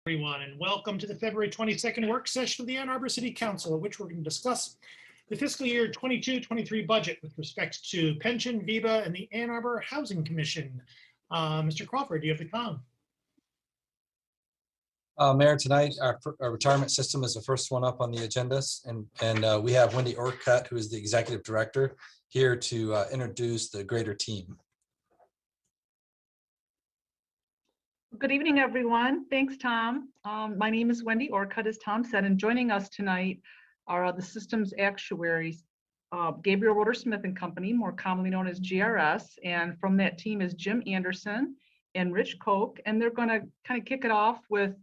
Everyone, and welcome to the February 22nd work session of the Ann Arbor City Council, in which we're going to discuss the fiscal year 22-23 budget with respect to pension, Viva, and the Ann Arbor Housing Commission. Mr. Crawford, do you have the com? Mayor, tonight our retirement system is the first one up on the agendas, and we have Wendy Orcutt, who is the executive director, here to introduce the greater team. Good evening, everyone. Thanks, Tom. My name is Wendy Orcutt, as Tom said, and joining us tonight are the systems actuaries, Gabriel Roeder Smith and Company, more commonly known as GRS, and from that team is Jim Anderson and Rich Koch, and they're going to kind of kick it off with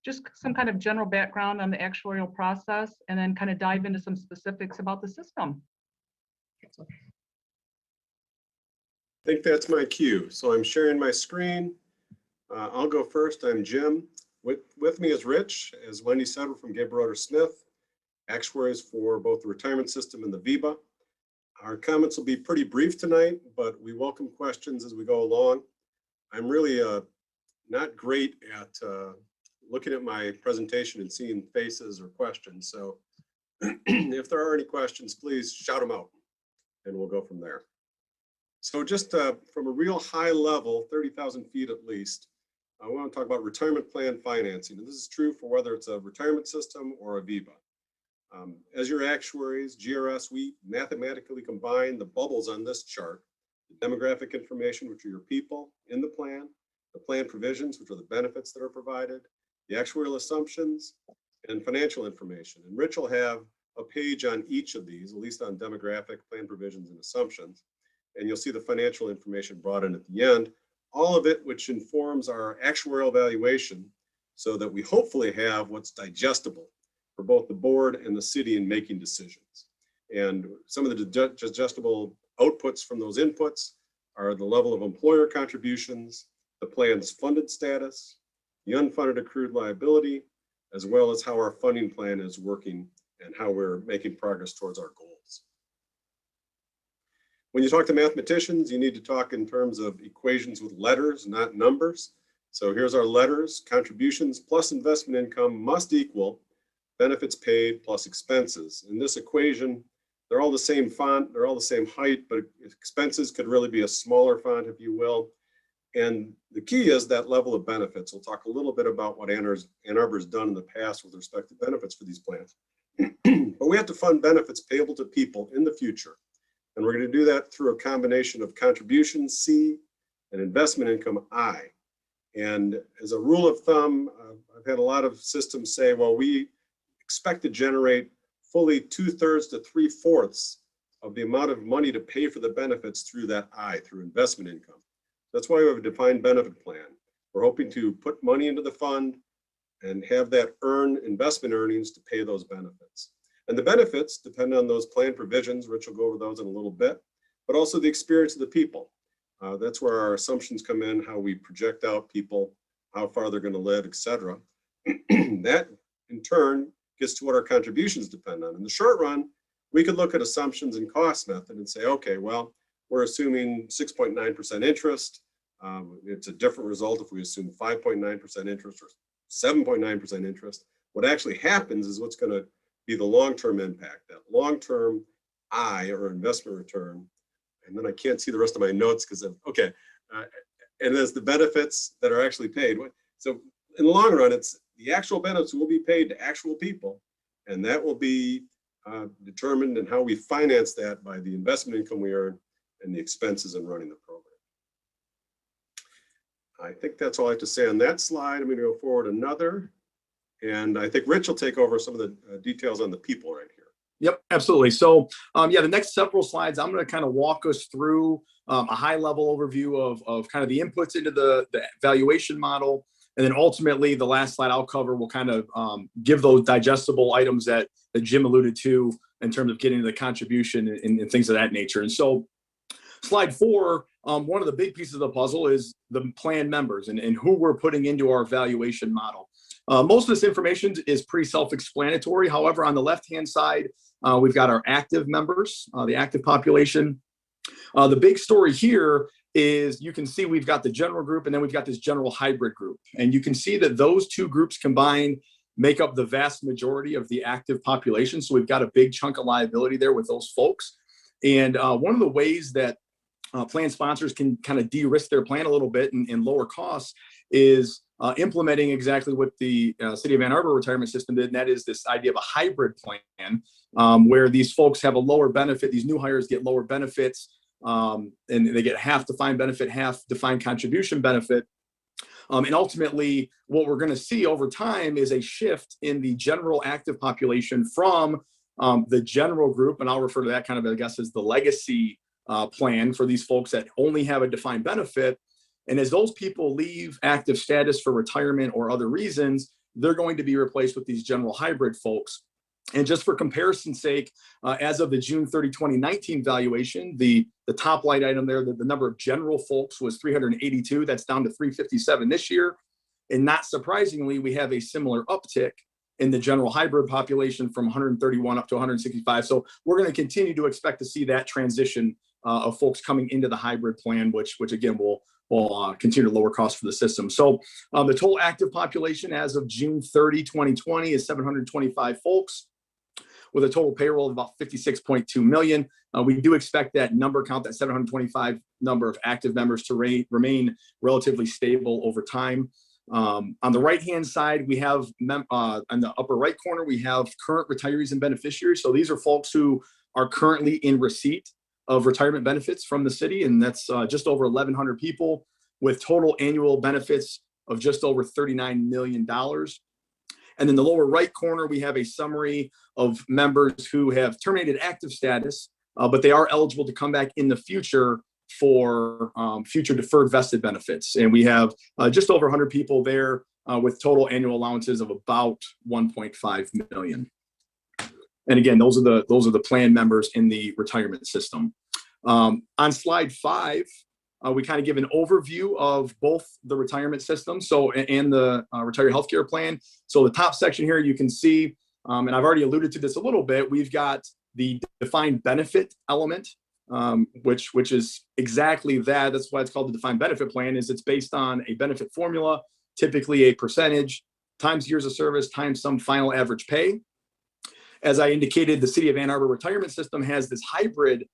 just some kind of general background on the actuarial process, and then kind of dive into some specifics about the system. I think that's my cue. So I'm sharing my screen. I'll go first. I'm Jim. With me is Rich. As Wendy said, we're from Gabriel Roeder Smith, actuaries for both the retirement system and the Viva. Our comments will be pretty brief tonight, but we welcome questions as we go along. I'm really not great at looking at my presentation and seeing faces or questions. So if there are any questions, please shout them out and we'll go from there. So just from a real high level, 30,000 feet at least, I want to talk about retirement plan financing. And this is true for whether it's a retirement system or a Viva. As your actuaries, GRS, we mathematically combine the bubbles on this chart, the demographic information, which are your people in the plan provisions, which are the benefits that are provided, the actuarial assumptions, and financial information. And Rich will have a page on each of these, at least on demographic, plan provisions, and assumptions. And you'll see the financial information brought in at the end, all of it which informs our actuarial valuation so that we hopefully have what's digestible for both the board and the city in making decisions. And some of the digestible outputs from those inputs are the level of employer contributions, the plan's funded status, the unfunded accrued liability, as well as how our funding plan is working and how we're making progress towards our goals. When you talk to mathematicians, you need to talk in terms of equations with letters, not numbers. So here's our letters. Contributions plus investment income must equal benefits paid plus expenses. In this equation, they're all the same font, they're all the same height, but expenses could really be a smaller font, if you will. And the key is that level of benefits. We'll talk a little bit about what Ann Arbor's done in the past with respect to benefits for these plans. But we have to fund benefits payable to people in the future. And we're going to do that through a combination of contributions, C, and investment income, I. And as a rule of thumb, I've had a lot of systems say, well, we expect to generate fully 2/3 to 3/4 of the amount of money to pay for the benefits through that I, through investment income. That's why we have a defined benefit plan. We're hoping to put money into the fund and have that earn investment earnings to pay those benefits. And the benefits depend on those plan provisions. Rich will go over those in a little bit, but also the experience of the people. That's where our assumptions come in, how we project out people, how far they're going to live, et cetera. That in turn gets to what our contributions depend on. In the short run, we could look at assumptions and cost method and say, okay, well, we're assuming 6.9% interest. It's a different result if we assume 5.9% interest or 7.9% interest. What actually happens is what's going to be the long-term impact, that long-term I, or investment return. And then I can't see the rest of my notes because of, okay. And there's the benefits that are actually paid. So in the long run, it's the actual benefits will be paid to actual people. And that will be determined in how we finance that by the investment income we earn and the expenses in running the program. I think that's all I have to say on that slide. I'm going to go forward another. And I think Rich will take over some of the details on the people right here. Yep, absolutely. So yeah, the next several slides, I'm going to kind of walk us through a high level overview of kind of the inputs into the valuation model. And then ultimately the last slide I'll cover will kind of give those digestible items that Jim alluded to in terms of getting to the contribution and things of that nature. And so slide 4, one of the big pieces of the puzzle is the plan members and who we're putting into our valuation model. Most of this information is pretty self-explanatory. However, on the left-hand side, we've got our active members, the active population. The big story here is you can see we've got the general group and then we've got this general hybrid group. And you can see that those two groups combined make up the vast majority of the active population. So we've got a big chunk of liability there with those folks. And one of the ways that plan sponsors can kind of de-risk their plan a little bit and lower costs is implementing exactly what the City of Ann Arbor retirement system did, and that is this idea of a hybrid plan where these folks have a lower benefit. These new hires get lower benefits, and they get half defined benefit, half defined contribution benefit. And ultimately, what we're going to see over time is a shift in the general active population from the general group, and I'll refer to that kind of, I guess, as the legacy plan for these folks that only have a defined benefit. And as those people leave active status for retirement or other reasons, they're going to be replaced with these general hybrid folks. And just for comparison's sake, as of the June 30, 2019 valuation, the top line item there, the number of general folks was 382. That's down to 357 this year. And not surprisingly, we have a similar uptick in the general hybrid population from 131 up to 165. So we're going to continue to expect to see that transition of folks coming into the hybrid plan, which again will continue to lower costs for the system. So the total active population as of June 30, 2020 is 725 folks with a total payroll of about 56.2 million. We do expect that number count, that 725 number of active members to remain relatively stable over time. On the right-hand side, we have on the upper right corner, we have current retirees and beneficiaries. So these are folks who are currently in receipt of retirement benefits from the city, and that's just over 1,100 people with total annual benefits of just over $39 million. And in the lower right corner, we have a summary of members who have terminated active status, but they are eligible to come back in the future for future deferred vested benefits. And we have just over 100 people there with total annual allowances of about 1.5 million. And again, those are the plan members in the retirement system. On slide 5, we kind of give an overview of both the retirement system and the retiree healthcare plan. So the top section here, you can see, and I've already alluded to this a little bit, we've got the defined benefit element, which is exactly that. That's why it's called the defined benefit plan, is it's based on a benefit formula, typically a percentage times years of service times some final average pay. As I indicated, the City of Ann Arbor retirement system has this hybrid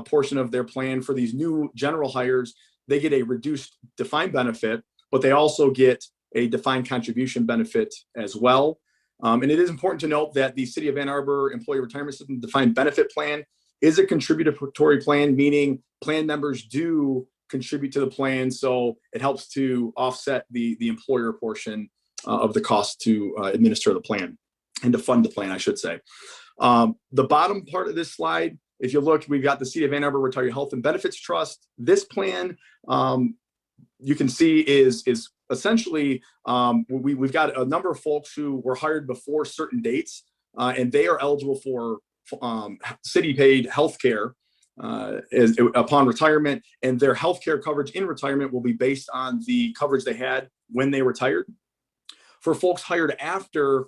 portion of their plan for these new general hires. They get a reduced defined benefit, but they also get a defined contribution benefit as well. And it is important to note that the City of Ann Arbor Employee Retirement System defined benefit plan is a contributory plan, meaning plan members do contribute to the plan. So it helps to offset the employer portion of the cost to administer the plan and to fund the plan, I should say. The bottom part of this slide, if you look, we've got the City of Ann Arbor Retiree Health and Benefits Trust. This plan, you can see is essentially, we've got a number of folks who were hired before certain dates, and they are eligible for city-paid health care upon retirement, and their health care coverage in retirement will be based on the coverage they had when they retired. For folks hired after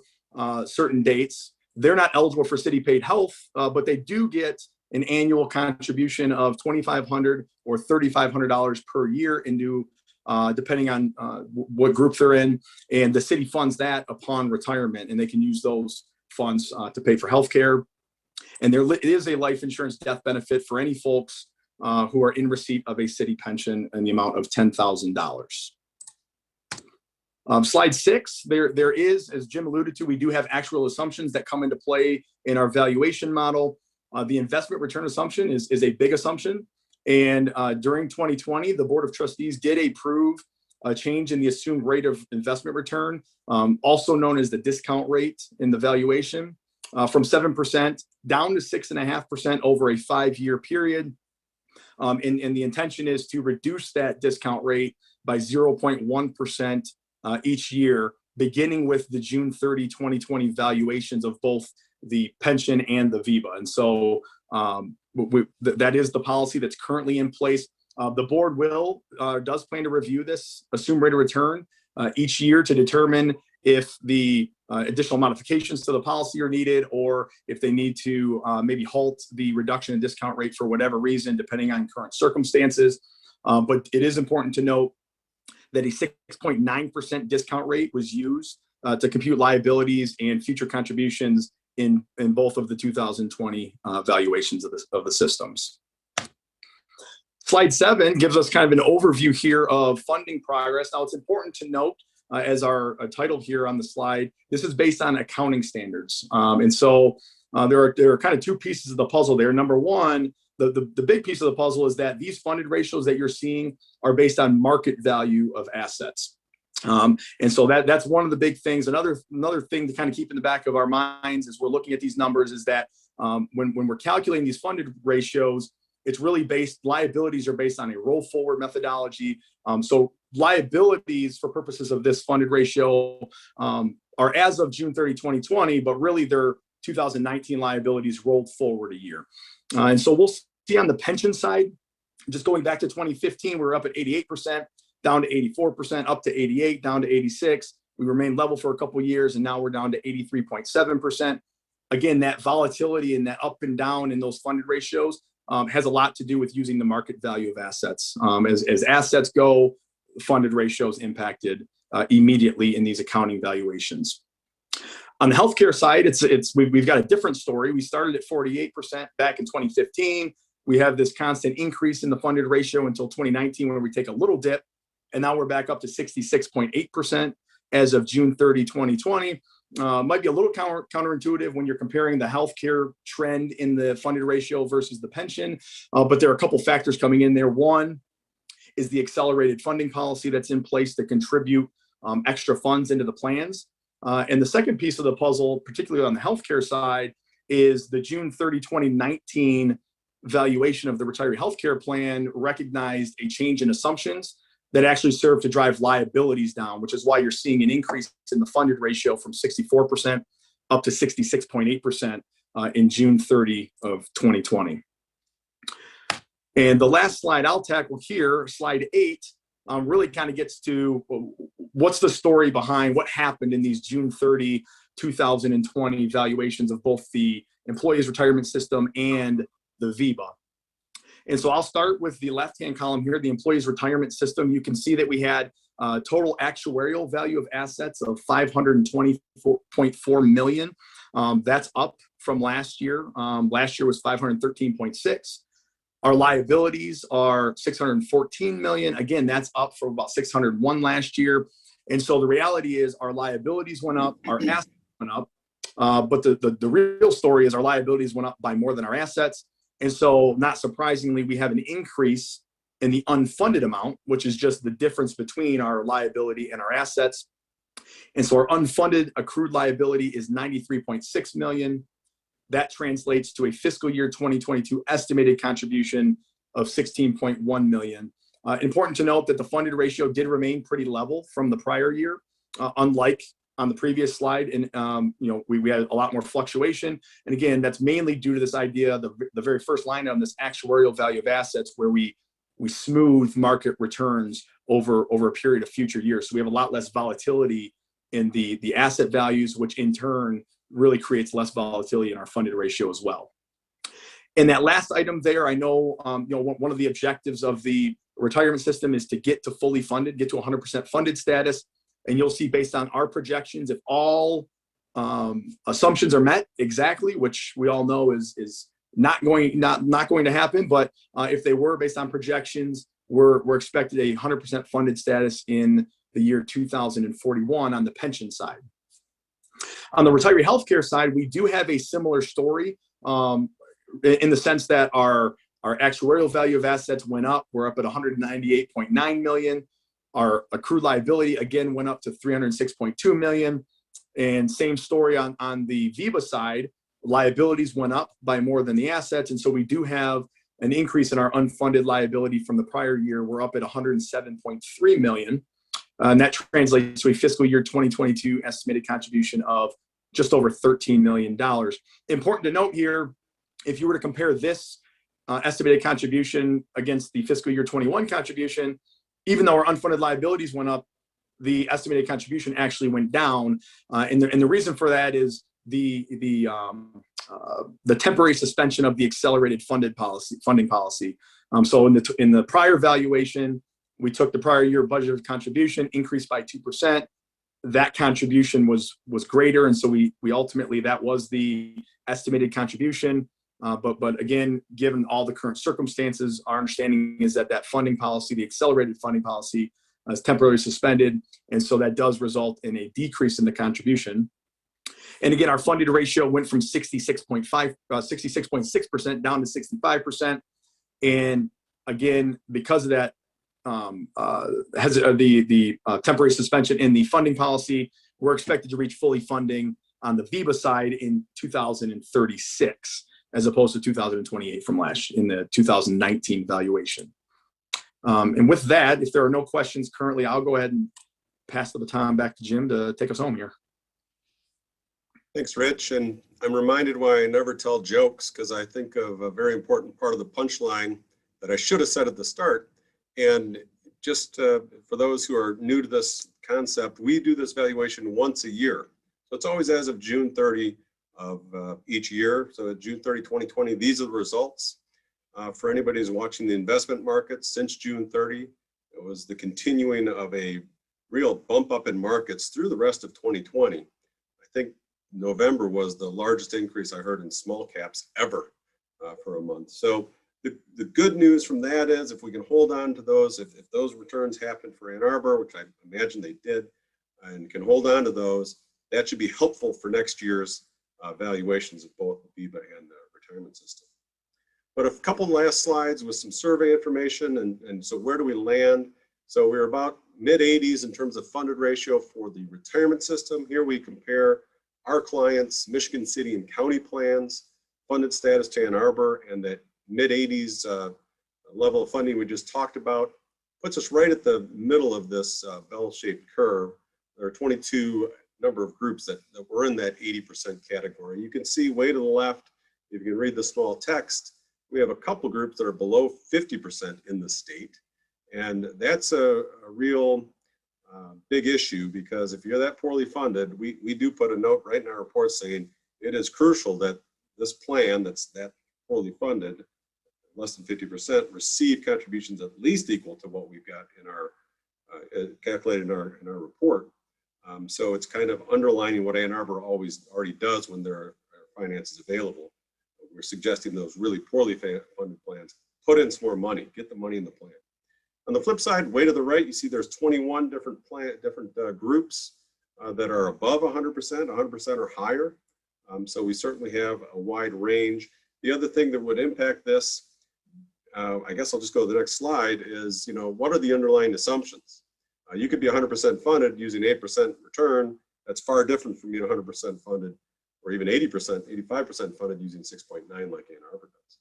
certain dates, they're not eligible for city-paid health, but they do get an annual contribution of $2,500 or $3,500 per year into, depending on what group they're in, and the city funds that upon retirement, and they can use those funds to pay for healthcare. And it is a life insurance death benefit for any folks who are in receipt of a city pension in the amount of $10,000. Slide 6, there is, as Jim alluded to, we do have actual assumptions that come into play in our valuation model. The investment return assumption is a big assumption. And during 2020, the Board of Trustees did approve a change in the assumed rate of investment return, also known as the discount rate in the valuation, from 7% down to 6.5% over a 5-year period. And the intention is to reduce that discount rate by 0.1% each year, beginning with the June 30, 2020 valuations of both the pension and the Viva. And so that is the policy that's currently in place. The board does plan to review this assumed rate of return each year to determine if the additional modifications to the policy are needed, or if they need to maybe halt the reduction in discount rate for whatever reason, depending on current circumstances. But it is important to note that a 6.9% discount rate was used to compute liabilities and future contributions in both of the 2020 valuations of the systems. Slide 7 gives us kind of an overview here of funding progress. Now, it's important to note, as our title here on the slide, this is based on accounting standards. And so there are kind of two pieces of the puzzle there. Number one, the big piece of the puzzle is that these funded ratios that you're seeing are based on market value of assets. And so that's one of the big things. Another thing to kind of keep in the back of our minds as we're looking at these numbers is that when we're calculating these funded ratios, it's really liabilities are based on a roll forward methodology. So liabilities for purposes of this funded ratio are as of June 30, 2020, but really they're 2019 liabilities rolled forward a year. And so we'll see on the pension side, just going back to 2015, we were up at 88%, down to 84%, up to 88, down to 86. We remained level for a couple of years, and now we're down to 83.7%. Again, that volatility and that up and down in those funded ratios has a lot to do with using the market value of assets. As assets go, funded ratios impacted immediately in these accounting valuations. On the healthcare side, we've got a different story. We started at 48% back in 2015. We have this constant increase in the funded ratio until 2019, where we take a little dip, and now we're back up to 66.8% as of June 30, 2020. Might be a little counterintuitive when you're comparing the healthcare trend in the funded ratio versus the pension, but there are a couple factors coming in there. One is the accelerated funding policy that's in place to contribute extra funds into the plans. And the second piece of the puzzle, particularly on the healthcare side, is the June 30, 2019 valuation of the retiree healthcare plan recognized a change in assumptions that actually served to drive liabilities down, which is why you're seeing an increase in the funded ratio from 64% up to 66.8% in June 30 of 2020. And the last slide I'll tackle here, slide 8, really kind of gets to what's the story behind what happened in these June 30, 2020 valuations of both the employees retirement system and the Viva. And so I'll start with the left-hand column here, the employees retirement system. You can see that we had total actuarial value of assets of $524.4 million. That's up from last year. Last year was 513.6. Our liabilities are $614 million. Again, that's up from about 601 last year. And so the reality is our liabilities went up, our assets went up. But the real story is our liabilities went up by more than our assets. And so not surprisingly, we have an increase in the unfunded amount, which is just the difference between our liability and our assets. And so our unfunded accrued liability is $93.6 million. That translates to a fiscal year 2022 estimated contribution of $16.1 million. Important to note that the funded ratio did remain pretty level from the prior year, unlike on the previous slide. And we had a lot more fluctuation. And again, that's mainly due to this idea, the very first line on this actuarial value of assets, where we smooth market returns over a period of future years. So we have a lot less volatility in the asset values, which in turn really creates less volatility in our funded ratio as well. And that last item there, I know, one of the objectives of the retirement system is to get to fully funded, get to 100% funded status. And you'll see, based on our projections, if all assumptions are met exactly, which we all know is not going to happen, but if they were based on projections, we're expected a 100% funded status in the year 2041 on the pension side. On the retiree healthcare side, we do have a similar story in the sense that our actuarial value of assets went up. We're up at $198.9 million. Our accrued liability, again, went up to $306.2 million. And same story on the Viva side. Liabilities went up by more than the assets. And so we do have an increase in our unfunded liability from the prior year. We're up at $107.3 million. And that translates to a fiscal year 2022 estimated contribution of just over $13 million. Important to note here, if you were to compare this estimated contribution against the fiscal year 21 contribution, even though our unfunded liabilities went up, the estimated contribution actually went down. And the reason for that is the the temporary suspension of the accelerated funding policy. So in the prior valuation, we took the prior year budgeted contribution, increased by 2%. That contribution was greater, and so we ultimately, that was the estimated contribution. But again, given all the current circumstances, our understanding is that funding policy, the accelerated funding policy, is temporarily suspended, and so that does result in a decrease in the contribution. And again, our funded ratio went from 66.6% down to 65%. And again, because of that, the temporary suspension in the funding policy, we're expected to reach fully funding on the Viva side in 2036, as opposed to 2028 from in the 2019 valuation. And with that, if there are no questions currently, I'll go ahead and pass the baton back to Jim to take us home here. Thanks, Rich. And I'm reminded why I never tell jokes, because I think of a very important part of the punchline that I should have said at the start. And just for those who are new to this concept, we do this valuation once a year. So it's always as of June 30 of each year. So at June 30, 2020, these are the results. For anybody who's watching the investment markets since June 30, it was the continuing of a real bump up in markets through the rest of 2020. I think November was the largest increase I heard in small caps ever for a month. So the good news from that is, if we can hold on to those, if those returns happen for Ann Arbor, which I imagine they did, and can hold on to those, that should be helpful for next year's valuations of both the Viva and the retirement system. But a couple last slides with some survey information. And so where do we land? So we're about mid-80s in terms of funded ratio for the retirement system. Here we compare our clients' Michigan city and county plans, funded status to Ann Arbor, and that mid-80s level of funding we just talked about puts us right at the middle of this bell-shaped curve. There are 22 number of groups that were in that 80% category. You can see way to the left, if you can read the small text, we have a couple groups that are below 50% in the state. And that's a real big issue, because if you're that poorly funded, we do put a note right in our report saying it is crucial that this plan that's that poorly funded, less than 50%, receive contributions at least equal to what we've got in our calculated in our report. So it's kind of underlining what Ann Arbor already does when there are finances available. We're suggesting those really poorly funded plans, put in some more money, get the money in the plan. On the flip side, way to the right, you see there's 21 different groups that are above 100% or higher. So we certainly have a wide range. The other thing that would impact this, I guess I'll just go to the next slide, is, what are the underlying assumptions? You could be 100% funded using 8% return. That's far different from being 100% funded, or even 80%, 85% funded using 6.9 like Ann Arbor does.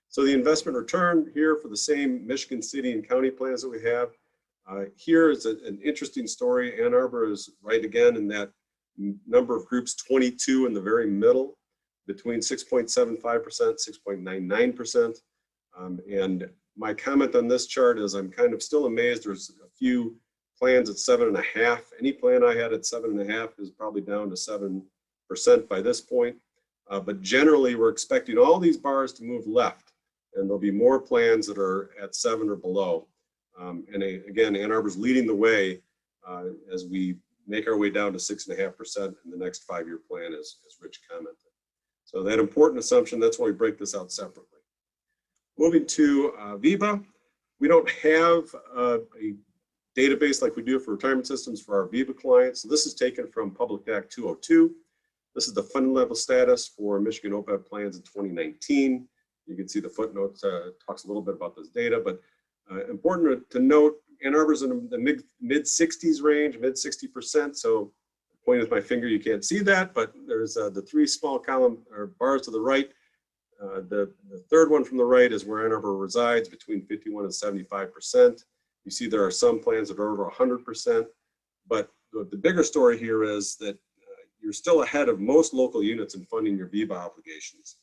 So the investment return here for the same Michigan city and county plans that we have, here is an interesting story. Ann Arbor is right again in that number of groups, 22 in the very middle, between 6.75%, 6.99%. And my comment on this chart is I'm kind of still amazed. There's a few plans at 7.5. Any plan I had at 7.5 is probably down to 7% by this point. But generally, we're expecting all these bars to move left, and there'll be more plans that are at 7 or below. And again, Ann Arbor's leading the way as we make our way down to 6.5% in the next 5-year plan, as Rich commented. So that important assumption, that's why we break this out separately. Moving to Viva, we don't have a database like we do for retirement systems for our Viva clients. So this is taken from Public Act 202. This is the fund level status for Michigan OPEB plans in 2019. You can see the footnote talks a little bit about this data, but important to note, Ann Arbor's in the mid 60s range, mid 60%. So point with my finger, you can't see that, but there's the 3 small column or bars to the right. The third one from the right is where Ann Arbor resides, between 51 and 75%. You see there are some plans that are over 100%, but the bigger story here is that you're still ahead of most local units in funding your Viva obligations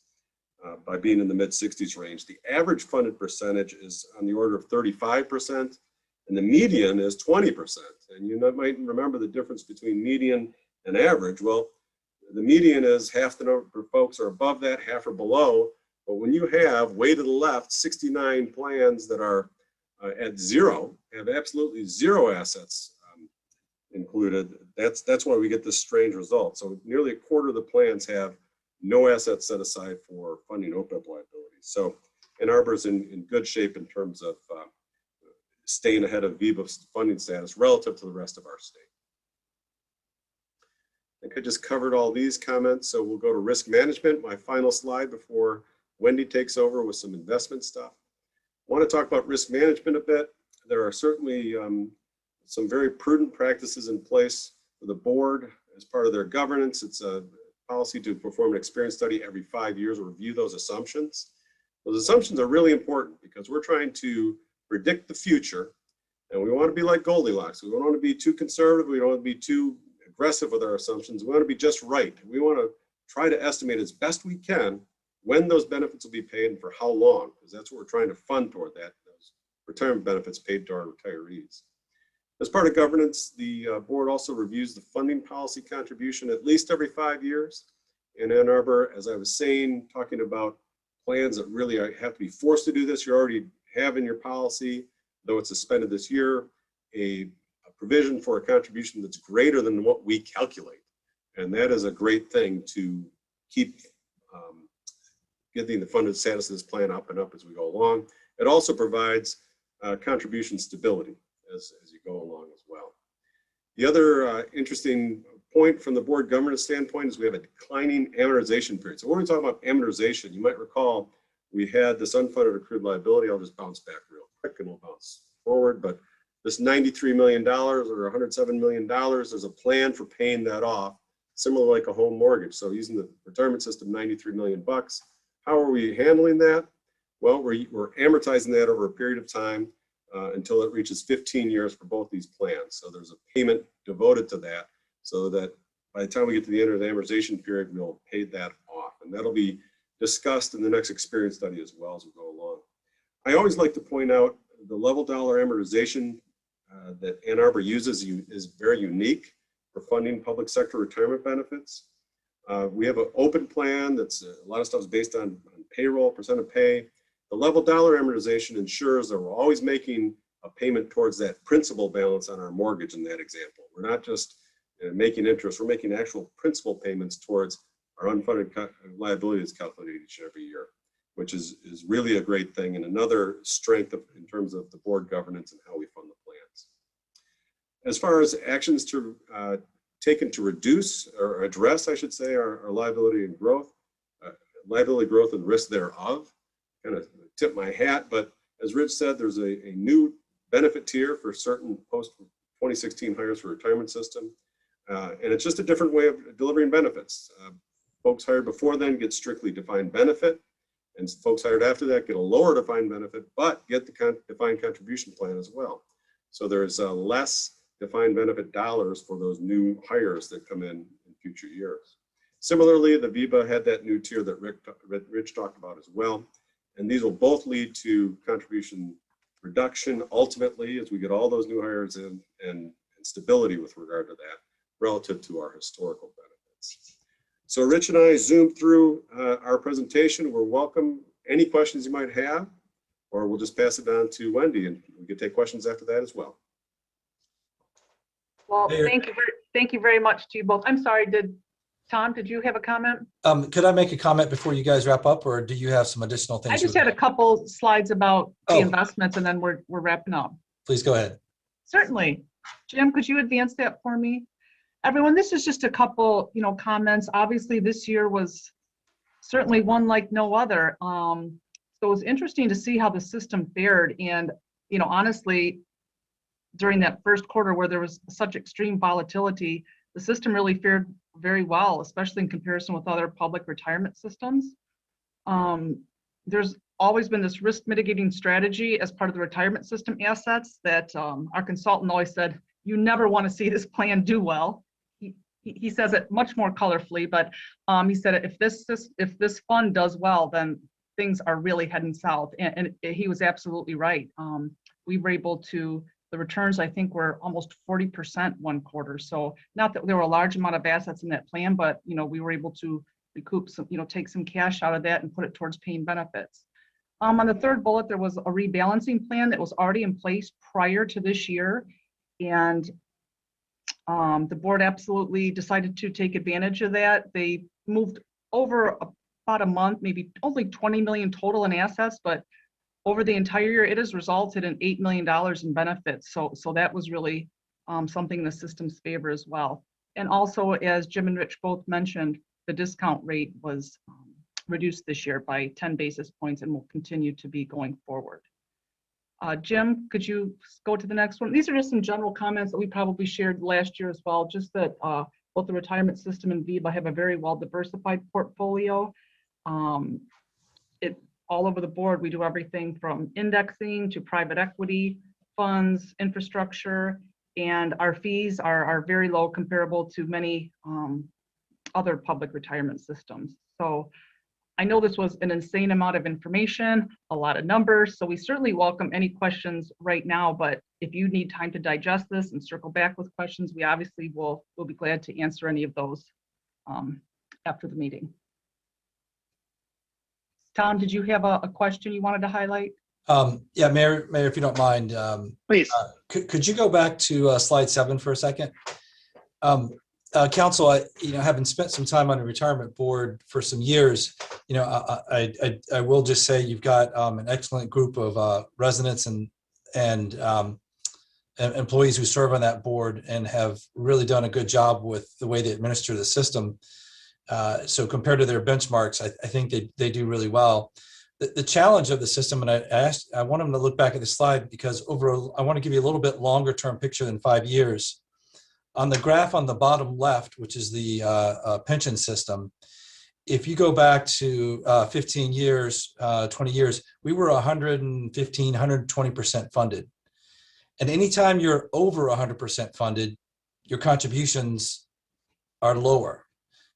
by being in the mid 60s range. The average funded percentage is on the order of 35%, and the median is 20%. And you might remember the difference between median and average. Well, The median is half the number of folks are above that, half are below. But when you have way to the left, 69 plans that are at zero, have absolutely zero assets included, that's why we get this strange result. So nearly a quarter of the plans have no assets set aside for funding OPEB liabilities. So Ann Arbor is in good shape in terms of staying ahead of Viva's funding status relative to the rest of our state. I think I just covered all these comments, so we'll go to risk management, my final slide before Wendy takes over with some investment stuff. I want to talk about risk management a bit. There are certainly some very prudent practices in place for the board as part of their governance. It's a policy to perform an experience study every 5 years or review those assumptions. Those assumptions are really important because we're trying to predict the future, and we want to be like Goldilocks. We don't want to be too conservative. We don't want to be too aggressive with our assumptions. We want to be just right. We want to try to estimate as best we can when those benefits will be paid and for how long, because that's what we're trying to fund toward, that those retirement benefits paid to our retirees. As part of governance, the board also reviews the funding policy contribution at least every 5 years. In Ann Arbor, as I was saying, talking about plans that really have to be forced to do this, you already have in your policy, though it's suspended this year, a provision for a contribution that's greater than what we calculate. And that is a great thing to keep getting the funded status of this plan up and up as we go along. It also provides contribution stability as you go along as well. The other interesting point from the board governance standpoint is we have a declining amortization period. So when we talk about amortization, you might recall we had this unfunded accrued liability. I'll just bounce back real quick and we'll bounce forward. But this $93 million or $107 million, there's a plan for paying that off, similar like a home mortgage. So using the retirement system, $93 million bucks. How are we handling that? Well, we're amortizing that over a period of time until it reaches 15 years for both these plans. So there's a payment devoted to that so that by the time we get to the end of the amortization period, we'll pay that off. And that'll be discussed in the next experience study as well as we go along. I always like to point out the level dollar amortization that Ann Arbor uses is very unique for funding public sector retirement benefits. We have an open plan that's a lot of stuff is based on payroll, percent of pay. The level dollar amortization ensures that we're always making a payment towards that principal balance on our mortgage in that example. We're not just making interest, we're making actual principal payments towards our unfunded liability that's calculated each and every year, which is really a great thing and another strength in terms of the board governance and how we fund the plans. As far as actions to taken to reduce or address, I should say, our liability and growth, liability growth and risk thereof, kind of tip my hat, but as Rich said, there's a new benefit tier for certain post-2016 hires for retirement system. And it's just a different way of delivering benefits. Folks hired before then get strictly defined benefit, and folks hired after that get a lower defined benefit, but get the defined contribution plan as well. So there's less defined benefit dollars for those new hires that come in future years. Similarly, the Viva had that new tier that Rich talked about as well. And these will both lead to contribution reduction ultimately as we get all those new hires in and stability with regard to that relative to our historical benefits. So Rich and I zoomed through our presentation. We're welcome any questions you might have, or we'll just pass it on to Wendy and we can take questions after that as well. Well, thank you very much to you both. I'm sorry, Tom, did you have a comment? Could I make a comment before you guys wrap up, or do you have some additional things? I just had a couple slides about the investments and then we're wrapping up. Please go ahead. Certainly. Jim, could you advance that for me? Everyone, this is just a couple, comments. Obviously, this year was certainly one like no other. So it was interesting to see how the system fared. And, honestly, during that first quarter where there was such extreme volatility, the system really fared very well, especially in comparison with other public retirement systems. There's always been this risk mitigating strategy as part of the retirement system assets that our consultant always said, you never want to see this plan do well. He says it much more colorfully, but he said if this fund does well, then things are really heading south. And he was absolutely right. We were able to the returns, I think, were almost 40% one quarter. So not that there were a large amount of assets in that plan, but, we were able to recoup some, take some cash out of that and put it towards paying benefits. On the third bullet, there was a rebalancing plan that was already in place prior to this year. And the board absolutely decided to take advantage of that. They moved over about a month, maybe only 20 million total in assets, but over the entire year, it has resulted in $8 million in benefits. So that was really something in the system's favor as well. And also, as Jim and Rich both mentioned, the discount rate was reduced this year by 10 basis points and will continue to be going forward. Jim, could you go to the next one? These are just some general comments that we probably shared last year as well, just that both the retirement system and Viva have a very well diversified portfolio. All over the board, we do everything from indexing to private equity, funds, infrastructure, and our fees are very low comparable to many other public retirement systems. So I know this was an insane amount of information, a lot of numbers, so we certainly welcome any questions right now, but if you need time to digest this and circle back with questions, we obviously will be glad to answer any of those after the meeting. Tom, did you have a question you wanted to highlight? Yeah, Mayor, if you don't mind, Please. could you go back to slide 7 for a second? Council, having spent some time on the retirement board for some years, I will just say you've got an excellent group of residents and employees who serve on that board and have really done a good job with the way they administer the system. So compared to their benchmarks, I think they do really well. The challenge of the system, and I want them to look back at the slide because I want to give you a little bit longer term picture than 5 years. On the graph on the bottom left, which is the pension system, if you go back to 15 years, 20 years, we were 115, 120% funded. And anytime you're over 100% funded, your contributions are lower.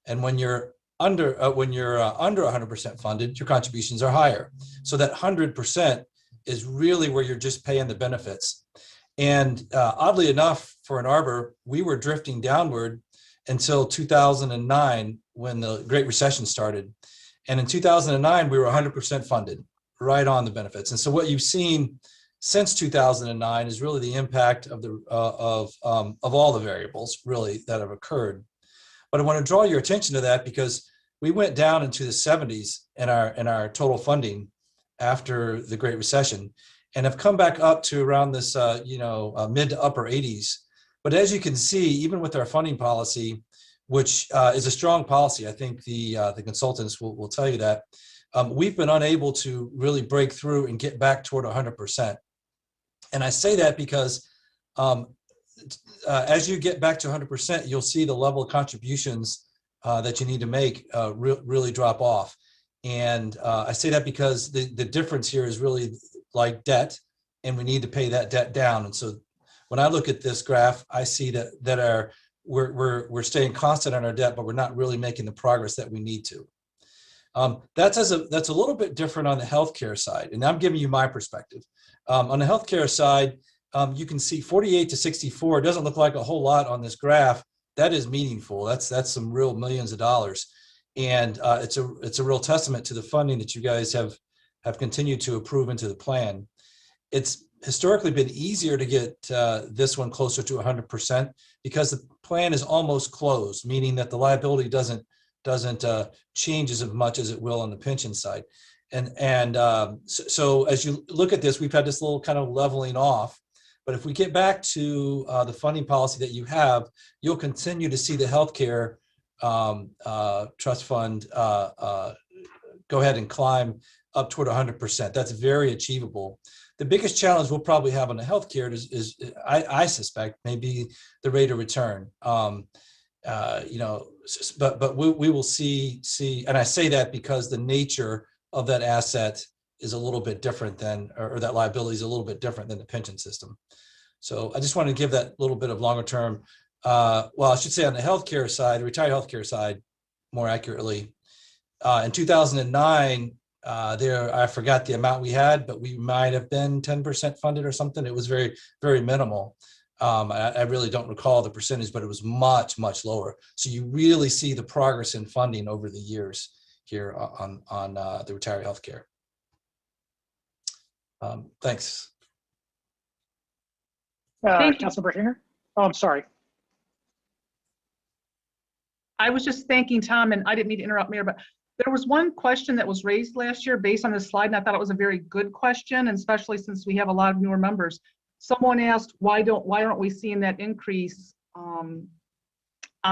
And when you're under 100% funded, your contributions are higher. So that 100% is really where you're just paying the benefits. And oddly enough, for an Arbor, we were drifting downward until 2009 when the Great Recession started. And in 2009, we were 100% funded, right on the benefits. And so what you've seen since 2009 is really the impact of all the variables really that have occurred. But I want to draw your attention to that because we went down into the 70s in our total funding after the Great Recession, and have come back up to around this mid to upper 80s. But as you can see, even with our funding policy, which is a strong policy, I think the consultants will tell you that we've been unable to really break through and get back toward 100%. And I say that because as you get back to 100%, you'll see the level of contributions that you need to make really drop off. And I say that because the difference here is really like debt, and we need to pay that debt down. And so when I look at this graph, I see that we're staying constant on our debt, but we're not really making the progress that we need to. That's a little bit different on the healthcare side, and I'm giving you my perspective. On the healthcare side, you can see 48 to 64. It doesn't look like a whole lot on this graph. That is meaningful. That's some real millions of dollars, and it's a real testament to the funding that you guys have continued to approve into the plan. It's historically been easier to get this one closer to 100% because the plan is almost closed, meaning that the liability doesn't change as much as it will on the pension side. And so as you look at this, we've had this little kind of leveling off. But if we get back to the funding policy that you have, you'll continue to see the healthcare trust fund go ahead and climb up toward 100%. That's very achievable. The biggest challenge we'll probably have on the healthcare is I suspect, maybe the rate of return. But we will see, and I say that because the nature of that asset is a little bit different than, or that liability is a little bit different than the pension system. So I just wanted to give that little bit of longer term. Well, I should say on the healthcare side, the retired healthcare side, more accurately, in 2009, I forgot the amount we had, but we might have been 10% funded or something. It was very, very minimal. I really don't recall the percentage, but it was much, much lower. So you really see the progress in funding over the years here on the retiree healthcare. Thanks. Thank you. Councilmember Hayner? Oh, I'm sorry. I was just thanking Tom, and I didn't mean to interrupt, Mayor, but there was one question that was raised last year based on this slide, and I thought it was a very good question, and especially since we have a lot of newer members. Someone asked, why aren't we seeing that increase on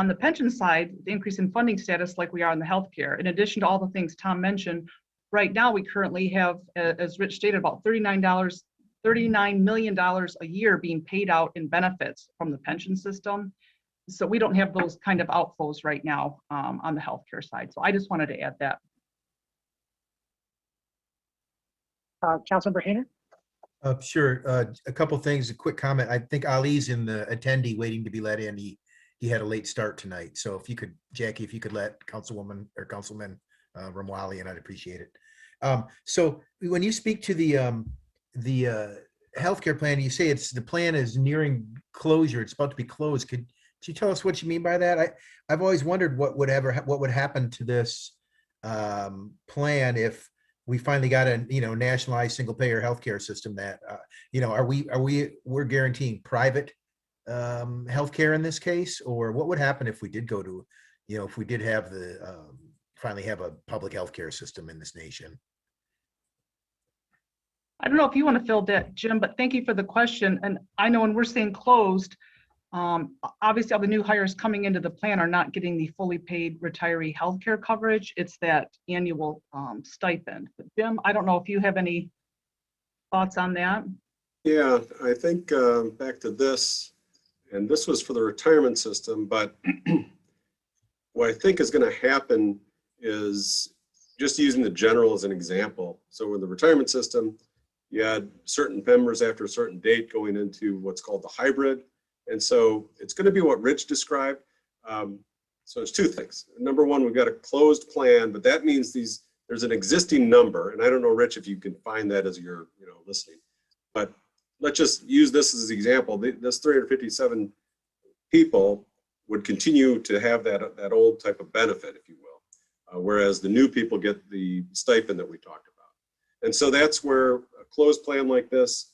the pension side, the increase in funding status like we are in the healthcare? In addition to all the things Tom mentioned, right now we currently have, as Rich stated, about $39 million a year being paid out in benefits from the pension system. So we don't have those kind of outflows right now on the healthcare side. So I just wanted to add that. Councilmember Hayner? Sure. A couple things, a quick comment. I think Ali's in the attendee waiting to be let in. He had a late start tonight. So if you could, Jackie, if you could let Councilwoman or Councilman Ramwali in, I'd appreciate it. So when you speak to the healthcare plan, you say the plan is nearing closure. It's about to be closed. Could you tell us what you mean by that? I've always wondered what would happen to this plan if we finally got a nationalized single payer healthcare system that we're guaranteeing private healthcare in this case, or what would happen if we did go to if we did have finally have a public healthcare system in this nation? I don't know if you want to fill that, Jim, but thank you for the question. And I know when we're saying closed, obviously all the new hires coming into the plan are not getting the fully paid retiree healthcare coverage. It's that annual stipend. But Jim, I don't know if you have any thoughts on that. Yeah, I think back to this, and this was for the retirement system, but what I think is going to happen is just using the general as an example. So in the retirement system, you had certain members after a certain date going into what's called the hybrid. And so it's going to be what Rich described. So there's two things. Number one, we've got a closed plan, but that means there's an existing number. And I don't know, Rich, if you can find that as you're listening, but let's just use this as an example. This 357 people would continue to have that old type of benefit, if you will, whereas the new people get the stipend that we talked about. And so that's where a closed plan like this,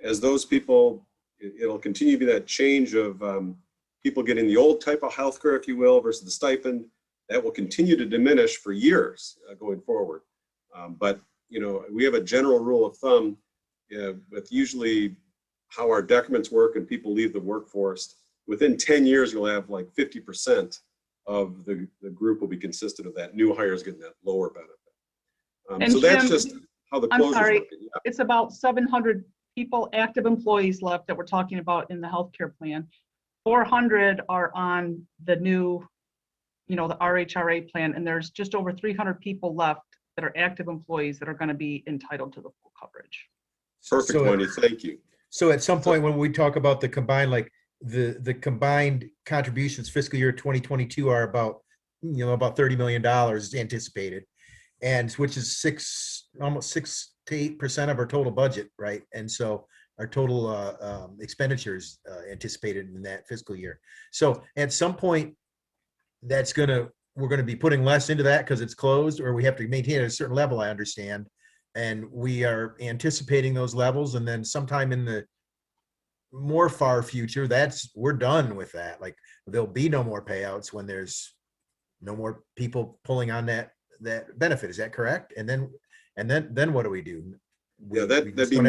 as those people, it'll continue to be that change of people getting the old type of healthcare, if you will, versus the stipend. That will continue to diminish for years going forward. But we have a general rule of thumb with usually how our decrements work and people leave the workforce. Within 10 years, you'll have like 50% of the group will be consistent of that new hires getting that lower benefit. So Jim, that's just how the closure is working. Yeah. It's about 700 people, active employees left that we're talking about in the healthcare plan. 400 are on the new, the RHRA plan, and there's just over 300 people left that are active employees that are going to be entitled to the full coverage. Perfect, Wendy. Thank you. So at some point when we talk about the combined, like the combined contributions fiscal year 2022 are about $30 million anticipated, and which is almost 6 to 8% of our total budget, right? And so our total expenditures anticipated in that fiscal year. So at some point, we're going to be putting less into that because it's closed, or we have to maintain it at a certain level, I understand. And we are anticipating those levels. And then sometime in the more far future, we're done with that. Like there'll be no more payouts when there's no more people pulling on that benefit. Is that correct? And then what do we do? Yeah, that'd be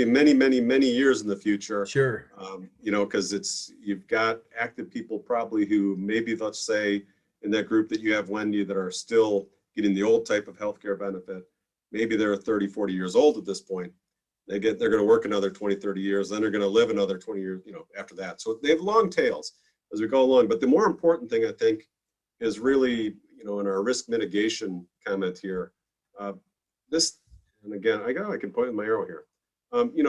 many years in the future. Sure. Because you've got active people probably who maybe, let's say, in that group that you have, Wendy, that are still getting the old type of healthcare benefit. Maybe they're 30, 40 years old at this point. They're going to work another 20, 30 years. Then they're going to live another 20 years, after that. So they have long tails as we go along. But the more important thing, I think, is really, in our risk mitigation comment here, and again, I can point with my arrow here.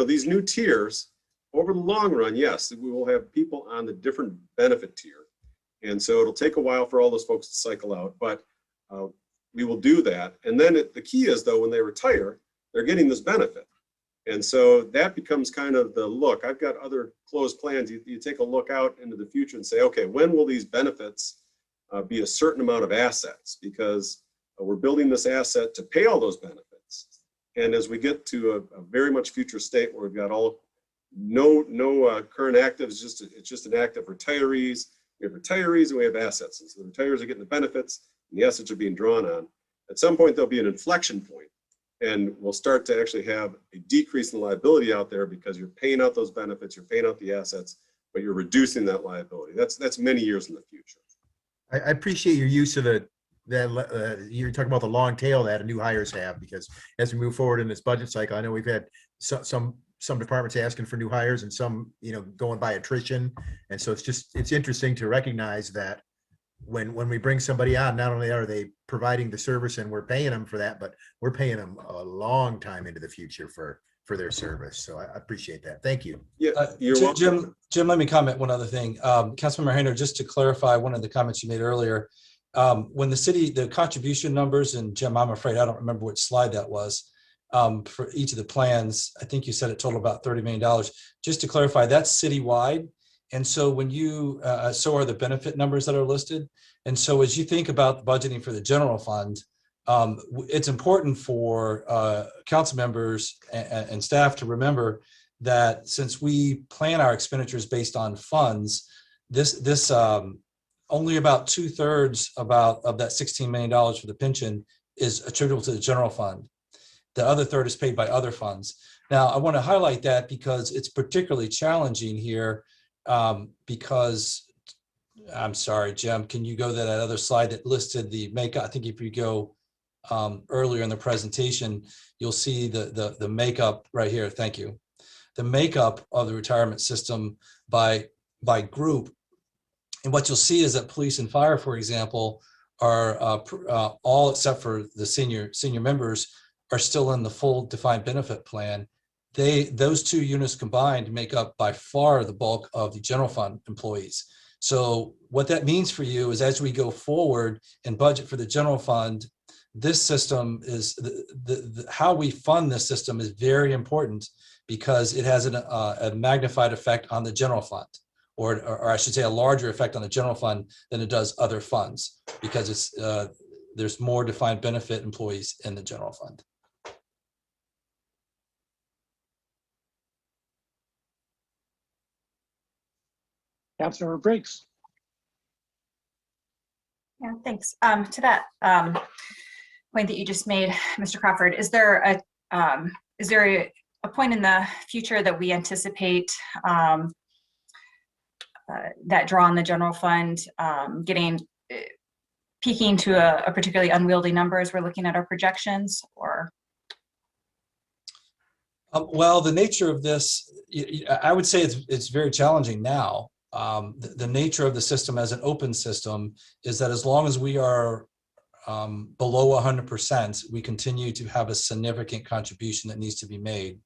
These new tiers, over the long run, yes, we will have people on the different benefit tier. And so it'll take a while for all those folks to cycle out. But we will do that. And then the key is, though, when they retire, they're getting this benefit. And so that becomes kind of the look. I've got other closed plans. You take a look out into the future and say, okay, when will these benefits be a certain amount of assets? Because we're building this asset to pay all those benefits. And as we get to a very much future state where we've got no current actives, it's just an active retirees. We have retirees and we have assets. And so the retirees are getting the benefits and the assets are being drawn on. At some point, there'll be an inflection point, and we'll start to actually have a decrease in liability out there because you're paying out those benefits, you're paying out the assets, but you're reducing that liability. That's many years in the future. I appreciate your use of you're talking about the long tail that new hires have, because as we move forward in this budget cycle, I know we've had some departments asking for new hires and some, going by attrition. And so it's interesting to recognize that when we bring somebody on, not only are they providing the service and we're paying them for that, but we're paying them a long time into the future for their service. So I appreciate that. Thank you. Yeah, you're welcome. Jim, let me comment one other thing. Councilmember Hayner, just to clarify one of the comments you made earlier, when the contribution numbers, and Jim, I'm afraid I don't remember which slide that was, for each of the plans, I think you said it total about $30 million. Just to clarify, that's citywide. And so when so are the benefit numbers that are listed. And so as you think about budgeting for the general fund, it's important for council members and staff to remember that since we plan our expenditures based on funds, this only about 2/3 of that $16 million for the pension is attributable to the general fund. The other third is paid by other funds. Now, I want to highlight that because it's particularly challenging here because, I'm sorry, Jim, can you go to that other slide that listed the makeup? I think if you go earlier in the presentation, you'll see the makeup right here. Thank you. The makeup of the retirement system by group. And what you'll see is that police and fire, for example, are all except for the senior members are still in the full defined benefit plan. Those two units combined make up by far the bulk of the general fund employees. So what that means for you is as we go forward and budget for the general fund, this system is how we fund this system is very important because it has a magnified effect on the general fund, or I should say a larger effect on the general fund than it does other funds, because there's more defined benefit employees in the general fund. Councilor Briggs. Yeah, thanks. To that point that you just made, Mr. Crawford, is there a point in the future that we anticipate that draw on the general fund peaking to a particularly unwieldy number as we're looking at our projections, or? Well, the nature of this, I would say it's very challenging now. The nature of the system as an open system is that as long as we are below 100%, we continue to have a significant contribution that needs to be made.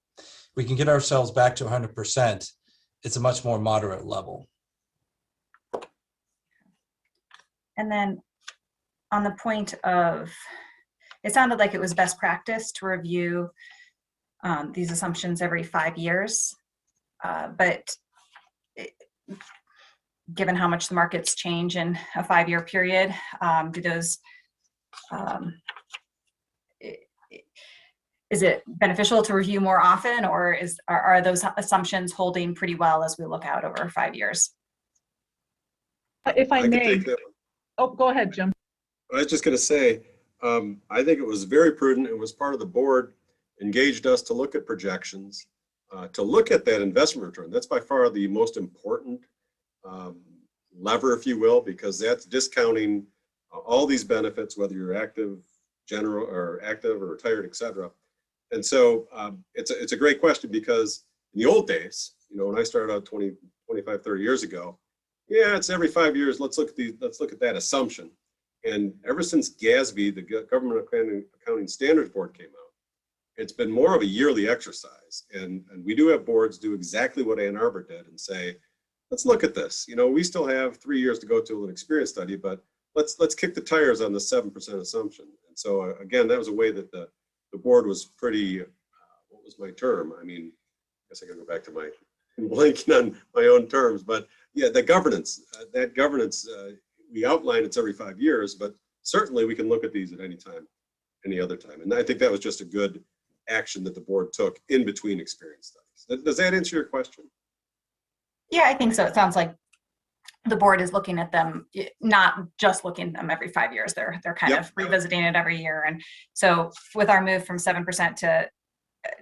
We can get ourselves back to 100%. It's a much more moderate level. And then on the point of, it sounded like it was best practice to review these assumptions every 5 years, but given how much the markets change in a 5-year period, is it beneficial to review more often, or are those assumptions holding pretty well as we look out over 5 years? If I can may, take that one. oh, go ahead, Jim. I was just going to say, I think it was very prudent. It was part of the board engaged us to look at projections, to look at that investment return. That's by far the most important lever, if you will, because that's discounting all these benefits, whether you're active, general, or active, or retired, et cetera. And so it's a great question, because in the old days, when I started out 25, 30 years ago, yeah, it's every 5 years. Let's look at that assumption. And ever since GASB, the Government Accounting Standards Board, came out, it's been more of a yearly exercise. And we do have boards do exactly what Ann Arbor did and say, let's look at this. We still have 3 years to go to an experience study, but let's kick the tires on the 7% assumption. And so again, that was a way that the board was pretty, what was my term? I mean, I guess I gotta go back to my blanking on my own terms, but yeah, the governance, we outline it's every 5 years, but certainly we can look at these at any time, any other time. And I think that was just a good action that the board took in between experience studies. Does that answer your question? Yeah, I think so. It sounds like the board is looking at them, not just looking at them every 5 years. They're kind of revisiting it every year. And so with our move from 7% to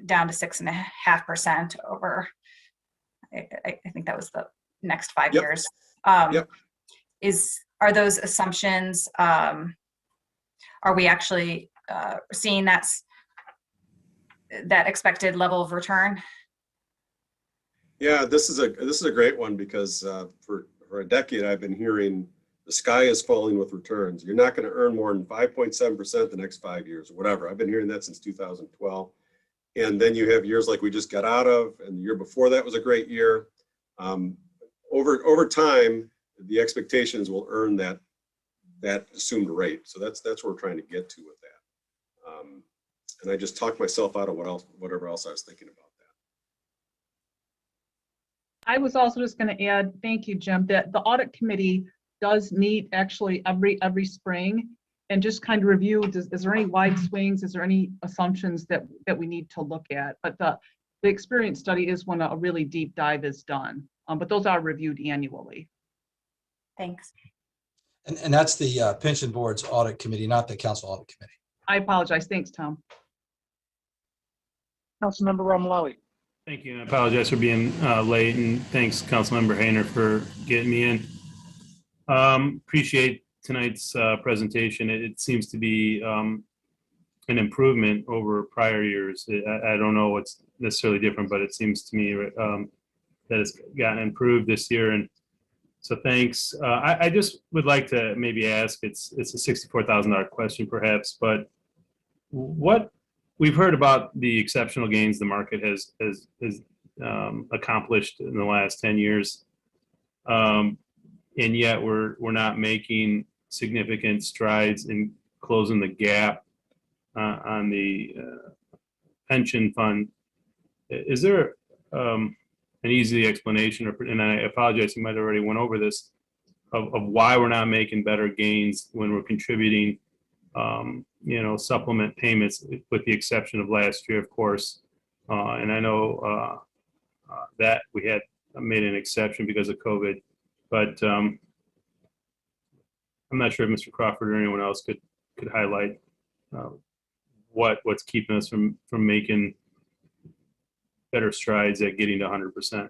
down to 6.5% over, I think that was the next 5 years. Are those assumptions, are we actually seeing that expected level of return? Yeah, this is a great one because for a decade I've been hearing the sky is falling with returns. You're not going to earn more than 5.7% the next 5 years or whatever. I've been hearing that since 2012. And then you have years like we just got out of, and the year before that was a great year. Over time, the expectations will earn that assumed rate. So that's what we're trying to get to with that. And I just talked myself out of whatever else I was thinking about that. I was also just going to add, thank you, Jim, that the audit committee does meet actually every spring and just kind of review, is there any wide swings? Is there any assumptions that we need to look at? But the experience study is when a really deep dive is done. But those are reviewed annually. Thanks. And that's the pension board's audit committee, not the council audit committee. I apologize. Thanks, Tom. Councilmember Romali. Thank you. And I apologize for being late, and thanks, Councilmember Hayner, for getting me in. Appreciate tonight's presentation. It seems to be an improvement over prior years. I don't know what's necessarily different, but it seems to me that it's gotten improved this year. And so thanks. I just would like to maybe ask, it's a $64,000 question perhaps, but what we've heard about the exceptional gains the market has accomplished in the last 10 years. And yet we're not making significant strides in closing the gap on the pension fund. Is there an easy explanation, and I apologize, you might have already went over this, of why we're not making better gains when we're contributing supplement payments, with the exception of last year, of course. And I know that we had made an exception because of COVID, but I'm not sure if Mr. Crawford or anyone else could highlight what's keeping us from making better strides at getting to 100%.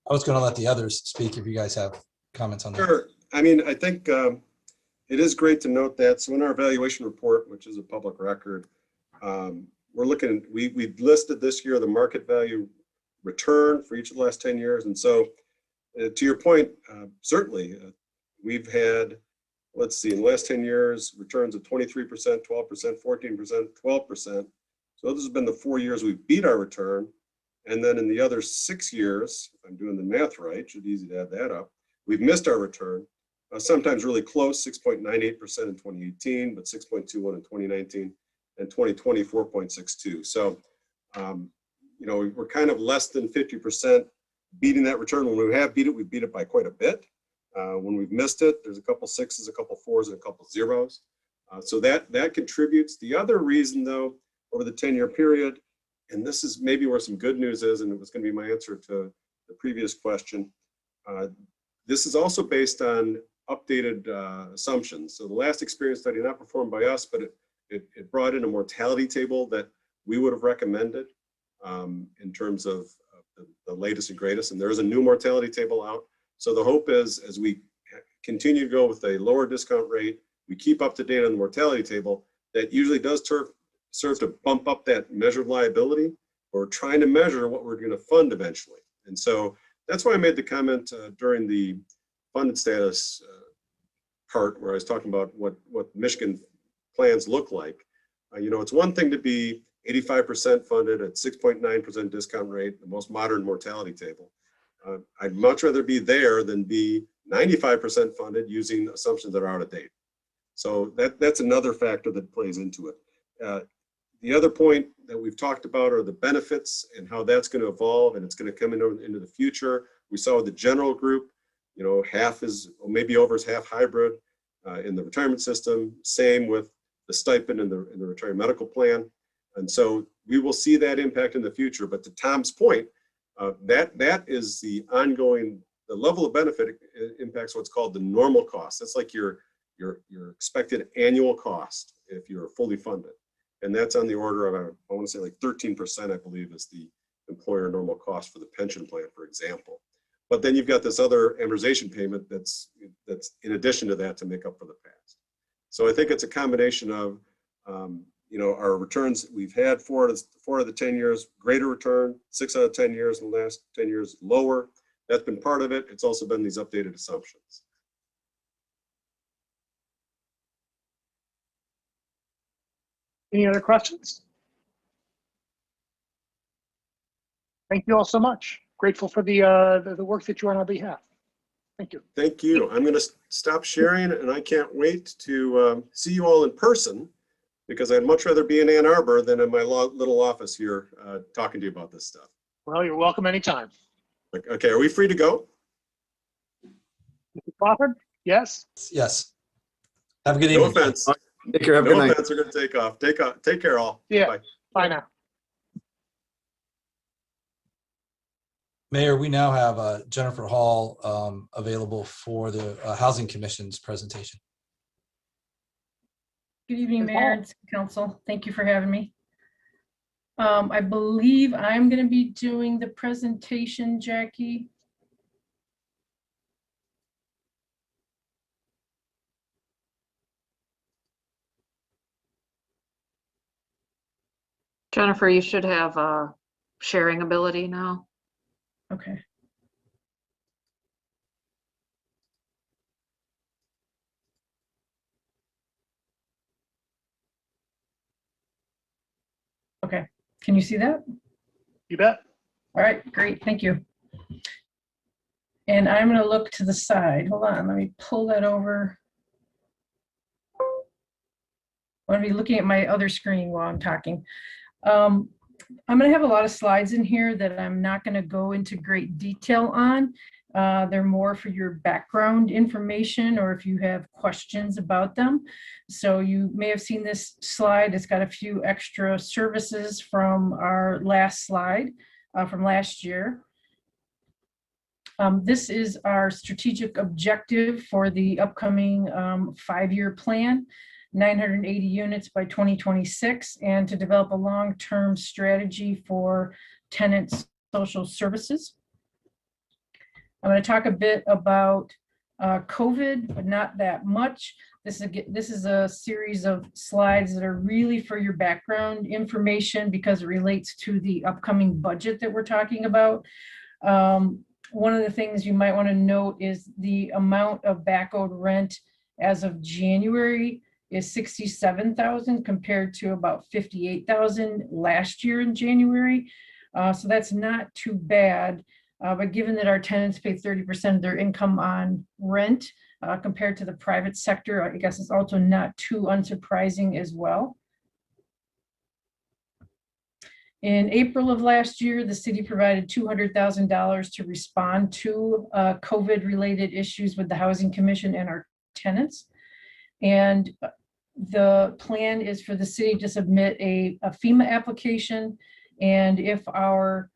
I was going to let the others speak if you guys have comments on that. Sure. I mean, I think it is great to note that. So in our evaluation report, which is a public record, we're looking, we listed this year the market value return for each of the last 10 years. And so to your point, certainly we've had, let's see, in the last 10 years, returns of 23%, 12%, 14%, 12%. So this has been the 4 years we beat our return. And then in the other 6 years, if I'm doing the math right, should be easy to add that up, we've missed our return, sometimes really close, 6.98% in 2018, but 6.21 in 2019, and 2020, 4.62. So, we're kind of less than 50% beating that return. When we have beat it, we beat it by quite a bit. When we've missed it, there's a couple sixes, a couple fours, and a couple zeros. So that contributes. The other reason, though, over the 10-year period, and this is maybe where some good news is, and it was going to be my answer to the previous question, this is also based on updated assumptions. So the last experience study, not performed by us, but it brought in a mortality table that we would have recommended in terms of the latest and greatest. And there is a new mortality table out. So the hope is, as we continue to go with a lower discount rate, we keep up to date on the mortality table. That usually does serve to bump up that measured liability, or trying to measure what we're going to fund eventually. And so that's why I made the comment during the funded status part, where I was talking about what Michigan plans look like. It's one thing to be 85% funded at 6.9% discount rate, the most modern mortality table. I'd much rather be there than be 95% funded using assumptions that are out of date. So that's another factor that plays into it. The other point that we've talked about are the benefits and how that's going to evolve, and it's going to come into the future. We saw with the general group, you know, half is, or maybe over is half hybrid in the retirement system. Same with the stipend in the retirement medical plan. And so we will see that impact in the future. But to Tom's point, that is the ongoing, the level of benefit impacts what's called the normal cost. That's like your expected annual cost if you're fully funded. And that's on the order of, I want to say like 13%, I believe, is the employer normal cost for the pension plan, for example. But then you've got this other amortization payment that's in addition to that to make up for the past. So I think it's a combination of, you know, our returns we've had 4 out of the 10 years, greater return, 6 out of 10 years in the last 10 years, lower. That's been part of it. It's also been these updated assumptions. Any other questions? Thank you all so much. Grateful for the work that you are on our behalf. Thank you. Thank you. I'm going to stop sharing, and I can't wait to see you all in person, because I'd much rather be in Ann Arbor than in my little office here talking to you about this stuff. Well, you're welcome anytime. Okay, are we free to go? Mr. Crawford? Yes? Yes. Have a good No evening. offense. Take care. Have a good No night. offense. We're going to take off. Take care, all. Yeah. Bye. Bye now. Mayor, we now have Jennifer Hall available for the Housing Commission's presentation. Good evening, Ms. Hall. Mayor and Council. Thank you for having me. I believe I'm going to be doing the presentation, Jackie. Jennifer, you should have sharing ability now. Okay. Okay. Can you see that? You bet. All right, great. Thank you. And I'm going to look to the side. Hold on. Let me pull that over. I'm going to be looking at my other screen while I'm talking. I'm going to have a lot of slides in here that I'm not going to go into great detail on. They're more for your background information or if you have questions about them. So you may have seen this slide. It's got a few extra services from our last slide from last year. This is our strategic objective for the upcoming 5-year plan. 980 units by 2026, and to develop a long-term strategy for tenant social services. I'm going to talk a bit about COVID, but not that much. This is a series of slides that are really for your background information because it relates to the upcoming budget that we're talking about. One of the things you might want to note is the amount of back owed rent as of January is 67,000 compared to about 58,000 last year in January. So that's not too bad. But given that our tenants pay 30% of their income on rent compared to the private sector, I guess it's also not too unsurprising as well. In April of last year, the city provided $200,000 to respond to COVID-related issues with the Housing Commission and our tenants. And the plan is for the city to submit a FEMA application. And if our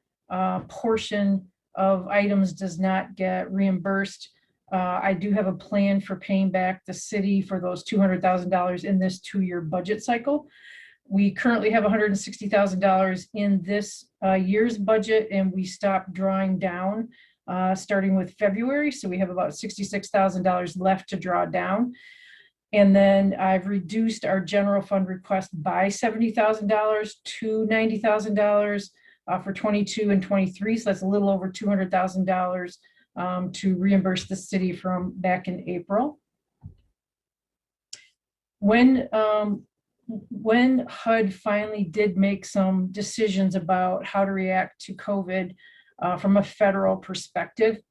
portion of items does not get reimbursed, I do have a plan for paying back the city for those $200,000 in this 2-year budget cycle. We currently have $160,000 in this year's budget, and we stopped drawing down starting with February. So we have about $66,000 left to draw down. And then I've reduced our general fund request by $70,000 to $90,000 for 22 and 23. So that's a little over $200,000 to reimburse the city from back in April. When HUD finally did make some decisions about how to react to COVID from a federal perspective,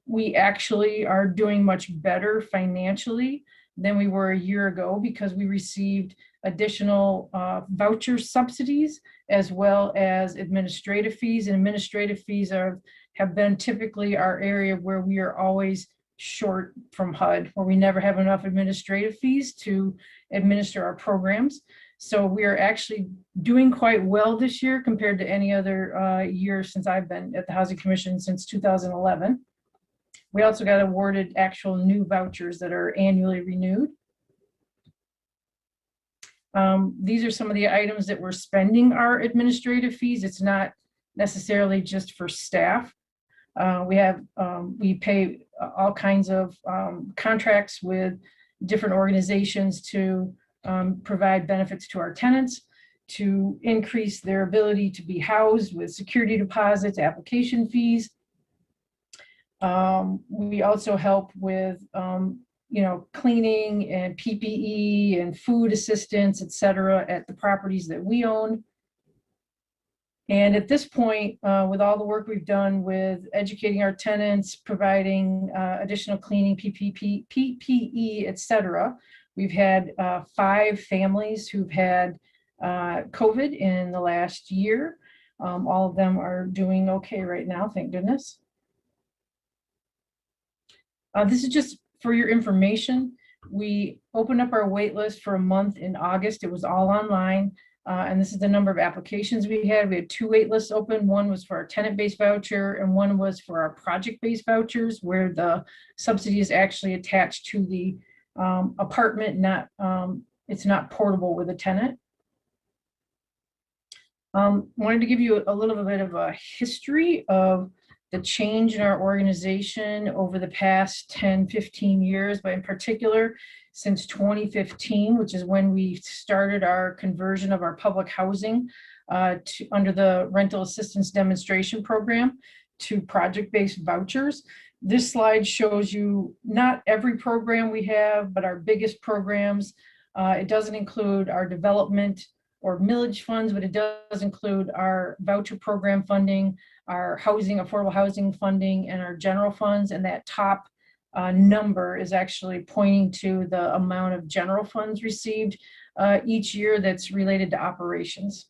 We actually are doing much better financially than we were a year ago because we received additional voucher subsidies as well as administrative fees. And administrative fees have been typically our area where we are always short from HUD, where we never have enough administrative fees to administer our programs. So we are actually doing quite well this year compared to any other year since I've been at the Housing Commission since 2011. We also got awarded actual new vouchers that are annually renewed. These are some of the items that we're spending our administrative fees. It's not necessarily just for staff. We pay all kinds of contracts with different organizations to provide benefits to our tenants, to increase their ability to be housed with security deposits, application fees. We also help with, cleaning and PPE and food assistance, et cetera, at the properties that we own. And at this point, with all the work we've done with educating our tenants, providing additional cleaning, PPE, et cetera, we've had 5 families who've had COVID in the last year. All of them are doing okay right now, thank goodness. This is just for your information. We opened up our wait list for a month in August. It was all online. And this is the number of applications we had. We had 2 wait lists open. One was for our tenant-based voucher and one was for our project-based vouchers, where the subsidy is actually attached to the apartment, it's not portable with a tenant. Wanted to give you a little bit of a history of the change in our organization over the past 10, 15 years, but in particular, since 2015, which is when we started our conversion of our public housing under the rental assistance demonstration program to project-based vouchers. This slide shows you not every program we have, but our biggest programs. It doesn't include our development or millage funds, but it does include our voucher program funding, our housing, affordable housing funding, and our general funds. And that top number is actually pointing to the amount of general funds received each year that's related to operations.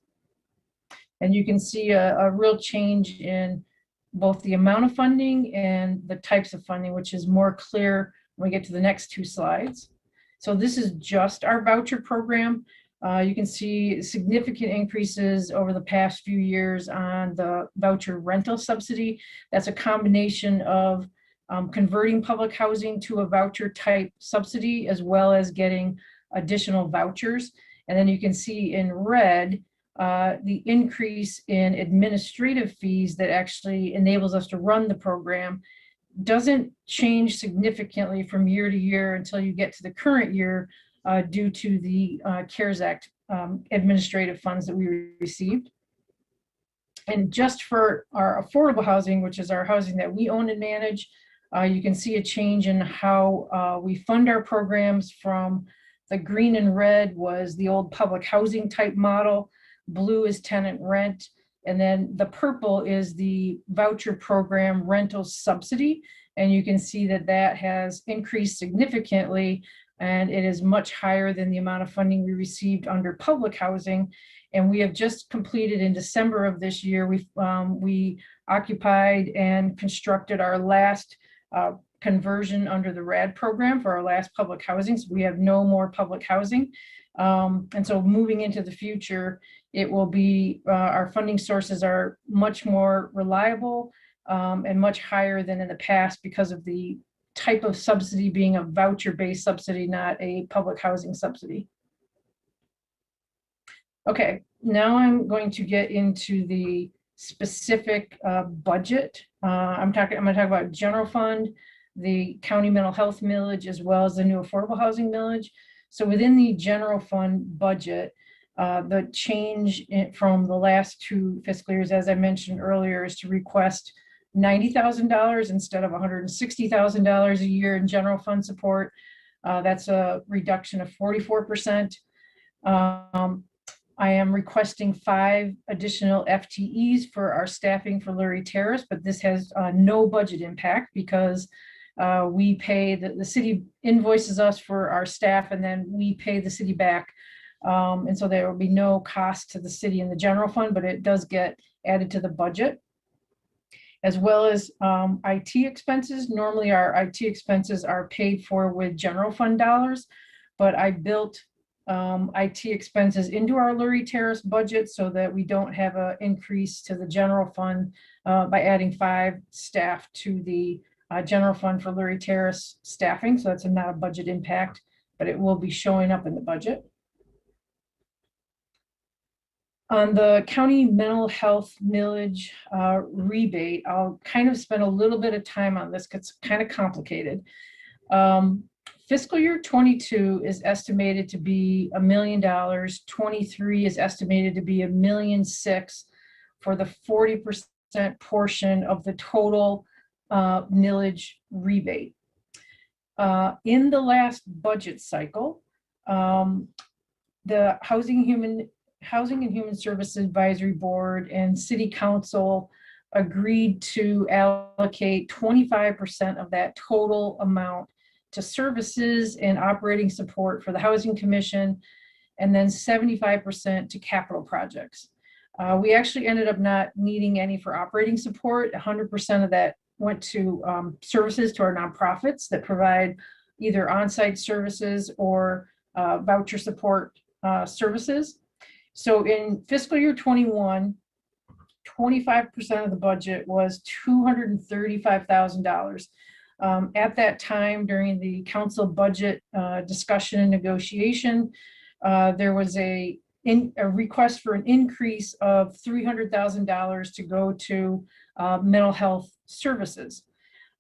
And you can see a real change in both the amount of funding and the types of funding, which is more clear when we get to the next 2 slides. So this is just our voucher program. You can see significant increases over the past few years on the voucher rental subsidy. That's a combination of converting public housing to a voucher type subsidy, as well as getting additional vouchers. And then you can see in red, the increase in administrative fees that actually enables us to run the program doesn't change significantly from year to year until you get to the current year due to the CARES Act administrative funds that we received. And just for our affordable housing, which is our housing that we own and manage, you can see a change in how we fund our programs. From the green and red was the old public housing type model, blue is tenant rent, and then the purple is the voucher program rental subsidy. And you can see that that has increased significantly, and it is much higher than the amount of funding we received under public housing. And we have just completed in December of this year, we occupied and constructed our last conversion under the RAD program for our last public housing. So we have no more public housing. And so moving into the future, it will be, our funding sources are much more reliable and much higher than in the past because of the type of subsidy being a voucher-based subsidy, not a public housing subsidy. Okay, now I'm going to get into the specific budget. I'm going to talk about general fund, the county mental health millage, as well as the new affordable housing millage. So within the general fund budget, the change from the last 2 fiscal years, as I mentioned earlier, is to request $90,000 instead of $160,000 a year in general fund support. That's a reduction of 44%. I am requesting 5 additional FTEs for our staffing for Lurie Terrace, but this has no budget impact because we pay, the city invoices us for our staff and then we pay the city back. And so there will be no cost to the city in the general fund, but it does get added to the budget. As well as IT expenses. Normally our IT expenses are paid for with general fund dollars, but I built IT expenses into our Lurie Terrace budget so that we don't have an increase to the general fund by adding 5 staff to the general fund for Lurie Terrace staffing. So that's not a budget impact, but it will be showing up in the budget. On the county mental health millage rebate, I'll kind of spend a little bit of time on this because it's kind of complicated. Fiscal year 22 is estimated to be $1 million. 23 is estimated to be $1.6 million for the 40% portion of the total millage rebate. In the last budget cycle, the Housing and Human Services Advisory Board and City Council agreed to allocate 25% of that total amount to services and operating support for the Housing Commission, and then 75% to capital projects. We actually ended up not needing any for operating support. 100% of that went to services to our nonprofits that provide either on-site services or voucher support services. So in fiscal year 21, 25% of the budget was $235,000. At that time, during the council budget discussion and negotiation, there was a request for an increase of $300,000 to go to mental health services.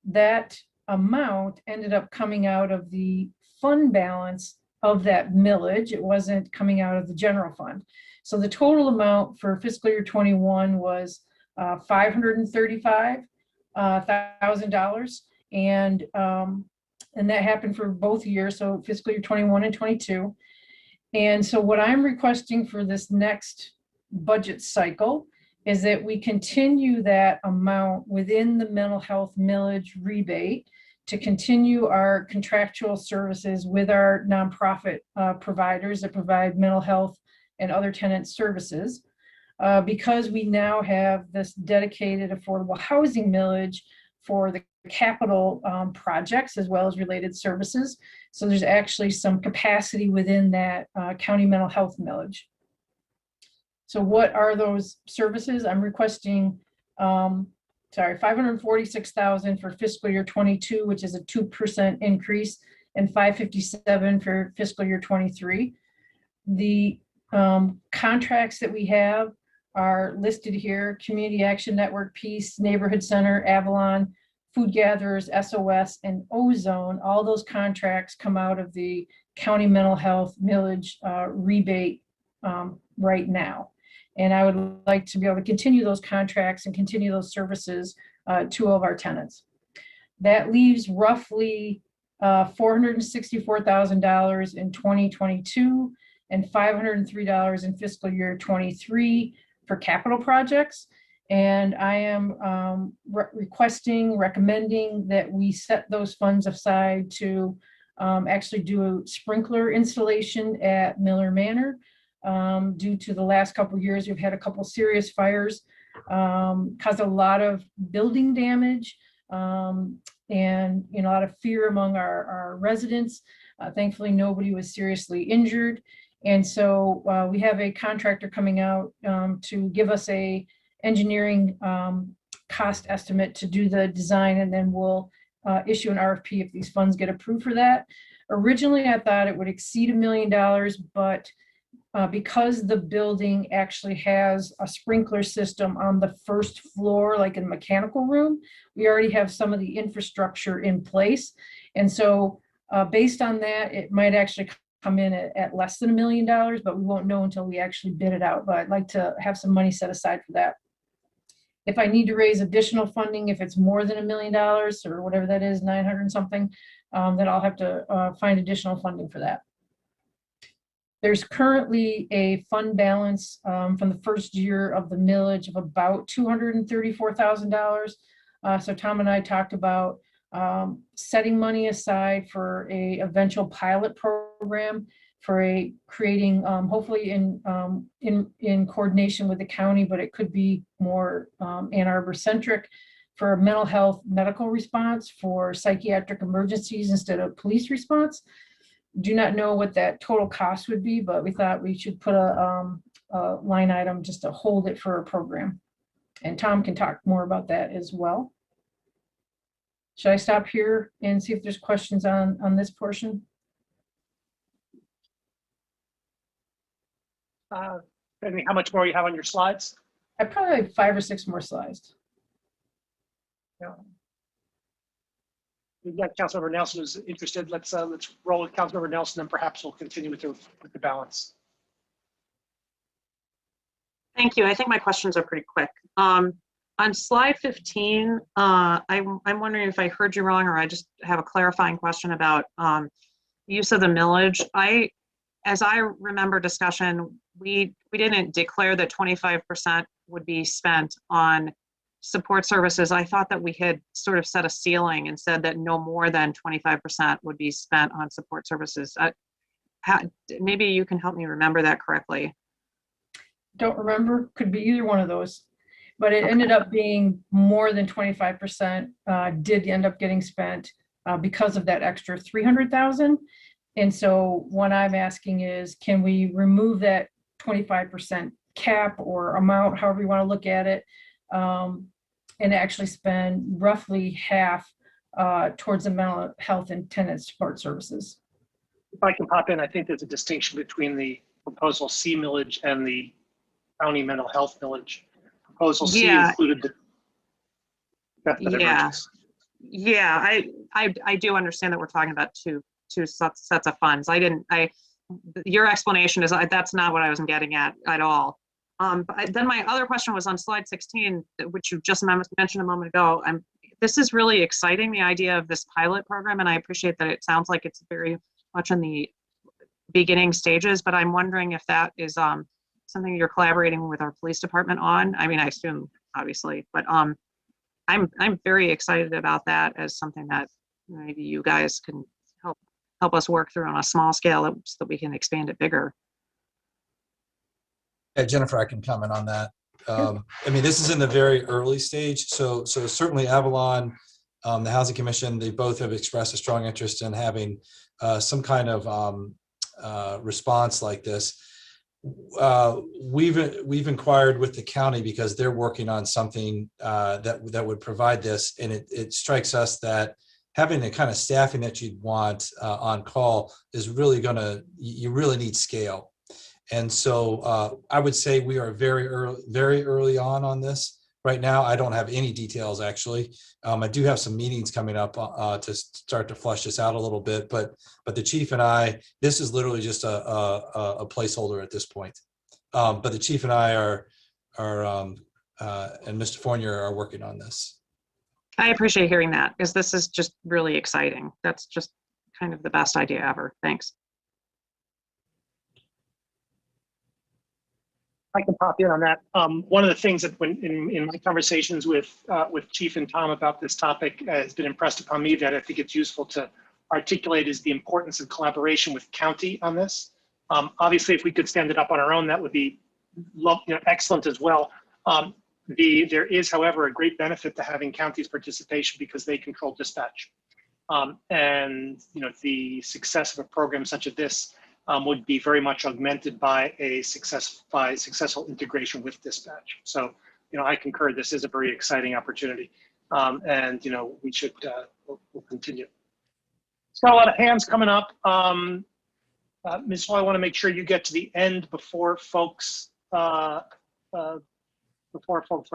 That amount ended up coming out of the fund balance of that millage. It wasn't coming out of the general fund. So the total amount for fiscal year 21 was $535,000. And that happened for both years, so fiscal year 21 and 22. And so what I'm requesting for this next budget cycle is that we continue that amount within the mental health millage rebate to continue our contractual services with our nonprofit providers that provide mental health and other tenant services. Because we now have this dedicated affordable housing millage for the capital projects as well as related services. So there's actually some capacity within that county mental health millage. So what are those services? I'm requesting, $546,000 for fiscal year 22, which is a 2% increase, and $557,000 for fiscal year 23. The contracts that we have are listed here: Community Action Network, Peace, Neighborhood Center, Avalon, Food Gatherers, SOS, and Ozone. All those contracts come out of the county mental health millage rebate right now. And I would like to be able to continue those contracts and continue those services to all of our tenants. That leaves roughly $464,000 in 2022 and $503 in fiscal year 23 for capital projects. And I am recommending that we set those funds aside to actually do a sprinkler installation at Miller Manor. Due to the last couple of years, we've had a couple serious fires, caused a lot of building damage, and a lot of fear among our residents. Thankfully, nobody was seriously injured. And so we have a contractor coming out to give us a engineering cost estimate to do the design, and then we'll issue an RFP if these funds get approved for that. Originally, I thought it would exceed $1 million, but because the building actually has a sprinkler system on the first floor, like in the mechanical room, we already have some of the infrastructure in place. And so based on that, it might actually come in at less than $1 million, but we won't know until we actually bid it out. But I'd like to have some money set aside for that. If I need to raise additional funding, if it's more than $1 million or whatever that is, 900 and something, then I'll have to find additional funding for that. There's currently a fund balance from the first year of the millage of about $234,000. So Tom and I talked about setting money aside for a eventual pilot program for creating, hopefully in coordination with the county, but it could be more Ann Arbor centric, for mental health medical response for psychiatric emergencies instead of police response. Do not know what that total cost would be, but we thought we should put a line item just to hold it for a program. And Tom can talk more about that as well. Should I stop here and see if there's questions on this portion? How much more you have on your slides? I probably have 5 or 6 more slides. Yeah. We've got Councilmember Nelson who's interested. Let's roll with Councilmember Nelson, and perhaps we'll continue with the balance. Thank you. I think my questions are pretty quick. On slide 15, I'm wondering if I heard you wrong, or I just have a clarifying question about use of the millage. As I remember discussion, we didn't declare that 25% would be spent on support services. I thought that we had sort of set a ceiling and said that no more than 25% would be spent on support services. Maybe you can help me remember that correctly. Don't remember, could be either one of those, but it ended up being more than 25% did end up getting spent because of that extra 300,000. And so what I'm asking is, can we remove that 25% cap or amount, however you want to look at it, and actually spend roughly half towards the mental health and tenant support services? If I can pop in, I think there's a distinction between the proposal C millage and the county mental health millage. Proposal C included the death benefit emergency. Yeah, I do understand that we're talking about two sets of funds. Your explanation is that's not what I was getting at all. But then my other question was on slide 16, which you just mentioned a moment ago. This is really exciting, the idea of this pilot program, and I appreciate that it sounds like it's very much in the beginning stages, but I'm wondering if that is something you're collaborating with our police department on. I mean, I assume, obviously, but I'm very excited about that as something that maybe you guys can help us work through on a small scale so that we can expand it bigger. Yeah, Jennifer, I can comment on that. I mean, this is in the very early stage. So certainly Avalon, the Housing Commission, they both have expressed a strong interest in having some kind of response like this. We've inquired with the county because they're working on something that would provide this. And it strikes us that having the kind of staffing that you'd want on call is really you really need scale. And so I would say we are very early on this. Right now, I don't have any details, actually. I do have some meetings coming up to start to flush this out a little bit, but the chief and I, this is literally just a placeholder at this point. But the chief and I and Mr. Fournier are working on this. I appreciate hearing that, because this is just really exciting. That's just kind of the best idea ever. Thanks. I can pop in on that. One of the things that when in my conversations with Chief and Tom about this topic has been impressed upon me that I think it's useful to articulate is the importance of collaboration with county on this. Obviously, if we could stand it up on our own, that would be excellent as well. There is, however, a great benefit to having counties' participation because they control dispatch. And the success of a program such as this would be very much augmented by successful integration with dispatch. So, I concur. This is a very exciting opportunity, and we should we'll continue. It's got a lot of hands coming up. Ms. Hall, I want to make sure you get to the end before folks run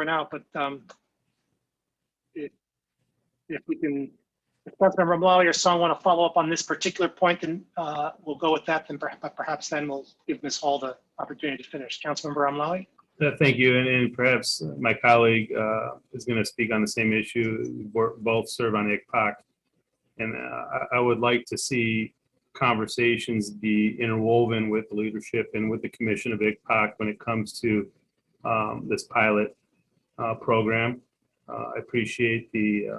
out. But if we can. If Councilmember Amlawi or Song want to follow up on this particular point, then we'll go with that. Then perhaps then we'll give Ms. Hall the opportunity to finish. Councilmember Amlawi. Thank you, and perhaps my colleague is going to speak on the same issue. We both serve on ICPOC, and I would like to see conversations be interwoven with the leadership and with the commission of ICPOC when it comes to this pilot program. I appreciate the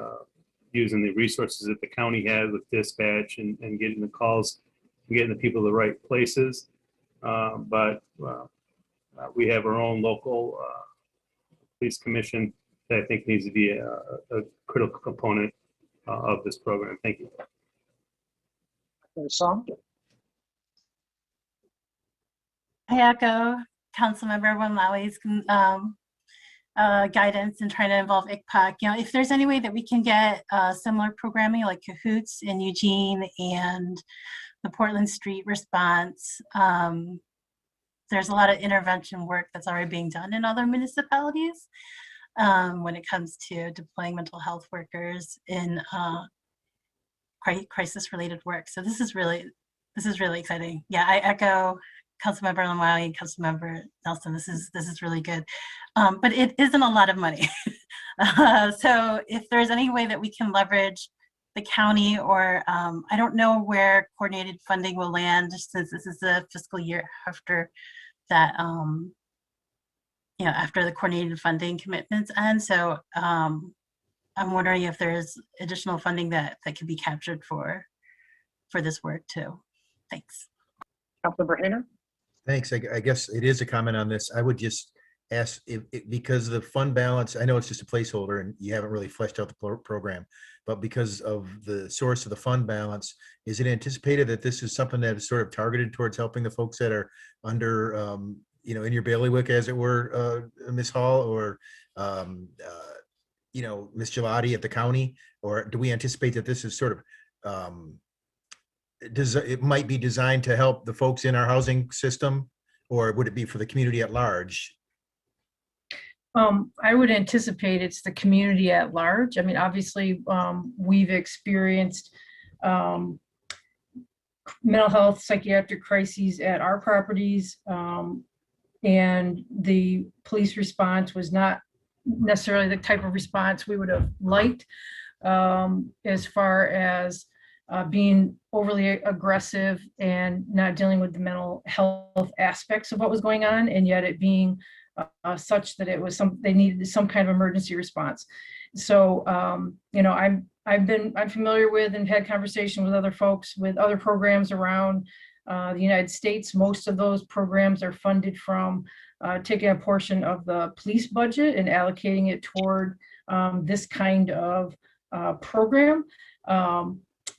using the resources that the county has with dispatch and getting the calls and getting the people to the right places. But we have our own local police commission that I think needs to be a critical component of this program. Thank you. I echo Councilmember Winlowey's guidance in trying to involve ICPOC. You know, if there's any way that we can get similar programming like Cahoots in Eugene and the Portland Street response, there's a lot of intervention work that's already being done in other municipalities when it comes to deploying mental health workers in crisis-related work. So this is really exciting. Yeah, I echo Councilmember Winlowey and Councilmember Nelson. This is really good, but it isn't a lot of money. So if there's any way that we can leverage the county, or I don't know where coordinated funding will land, just since this is the fiscal year after that, you know, after the coordinated funding commitments end. So I'm wondering if there's additional funding that could be captured for this work too. Thanks. Councilmember Hayner? Thanks. I guess it is a comment on this. I would just ask if because the fund balance, I know it's just a placeholder and you haven't really fleshed out the program, but because of the source of the fund balance, is it anticipated that this is something that is sort of targeted towards helping the folks that are under, you know, in your bailiwick, as it were, Ms. Hall, or, you know, Ms. Gelati at the county? Or do we anticipate that this is sort of, it might be designed to help the folks in our housing system, or would it be for the community at large? I would anticipate it's the community at large. I mean, obviously, we've experienced mental health, psychiatric crises at our properties, and the police response was not necessarily the type of response we would have liked, as far as being overly aggressive and not dealing with the mental health aspects of what was going on, and yet it being such that it was they needed some kind of emergency response. So you know, I'm familiar with and had conversation with other folks with other programs around the United States. Most of those programs are funded from taking a portion of the police budget and allocating it toward this kind of program.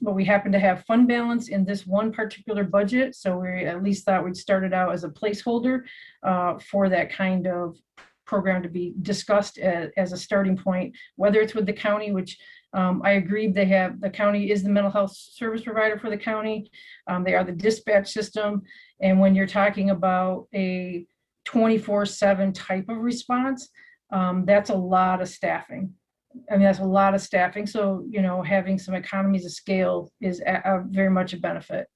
But we happen to have fund balance in this one particular budget, so we at least thought we'd start it out as a placeholder for that kind of program to be discussed as a starting point, whether it's with the county, which I agree the county is the mental health service provider for the county. They are the dispatch system. And when you're talking about a 24/7 type of response, that's a lot of staffing. I mean, that's a lot of staffing. So, you know, having some economies of scale is very much a benefit.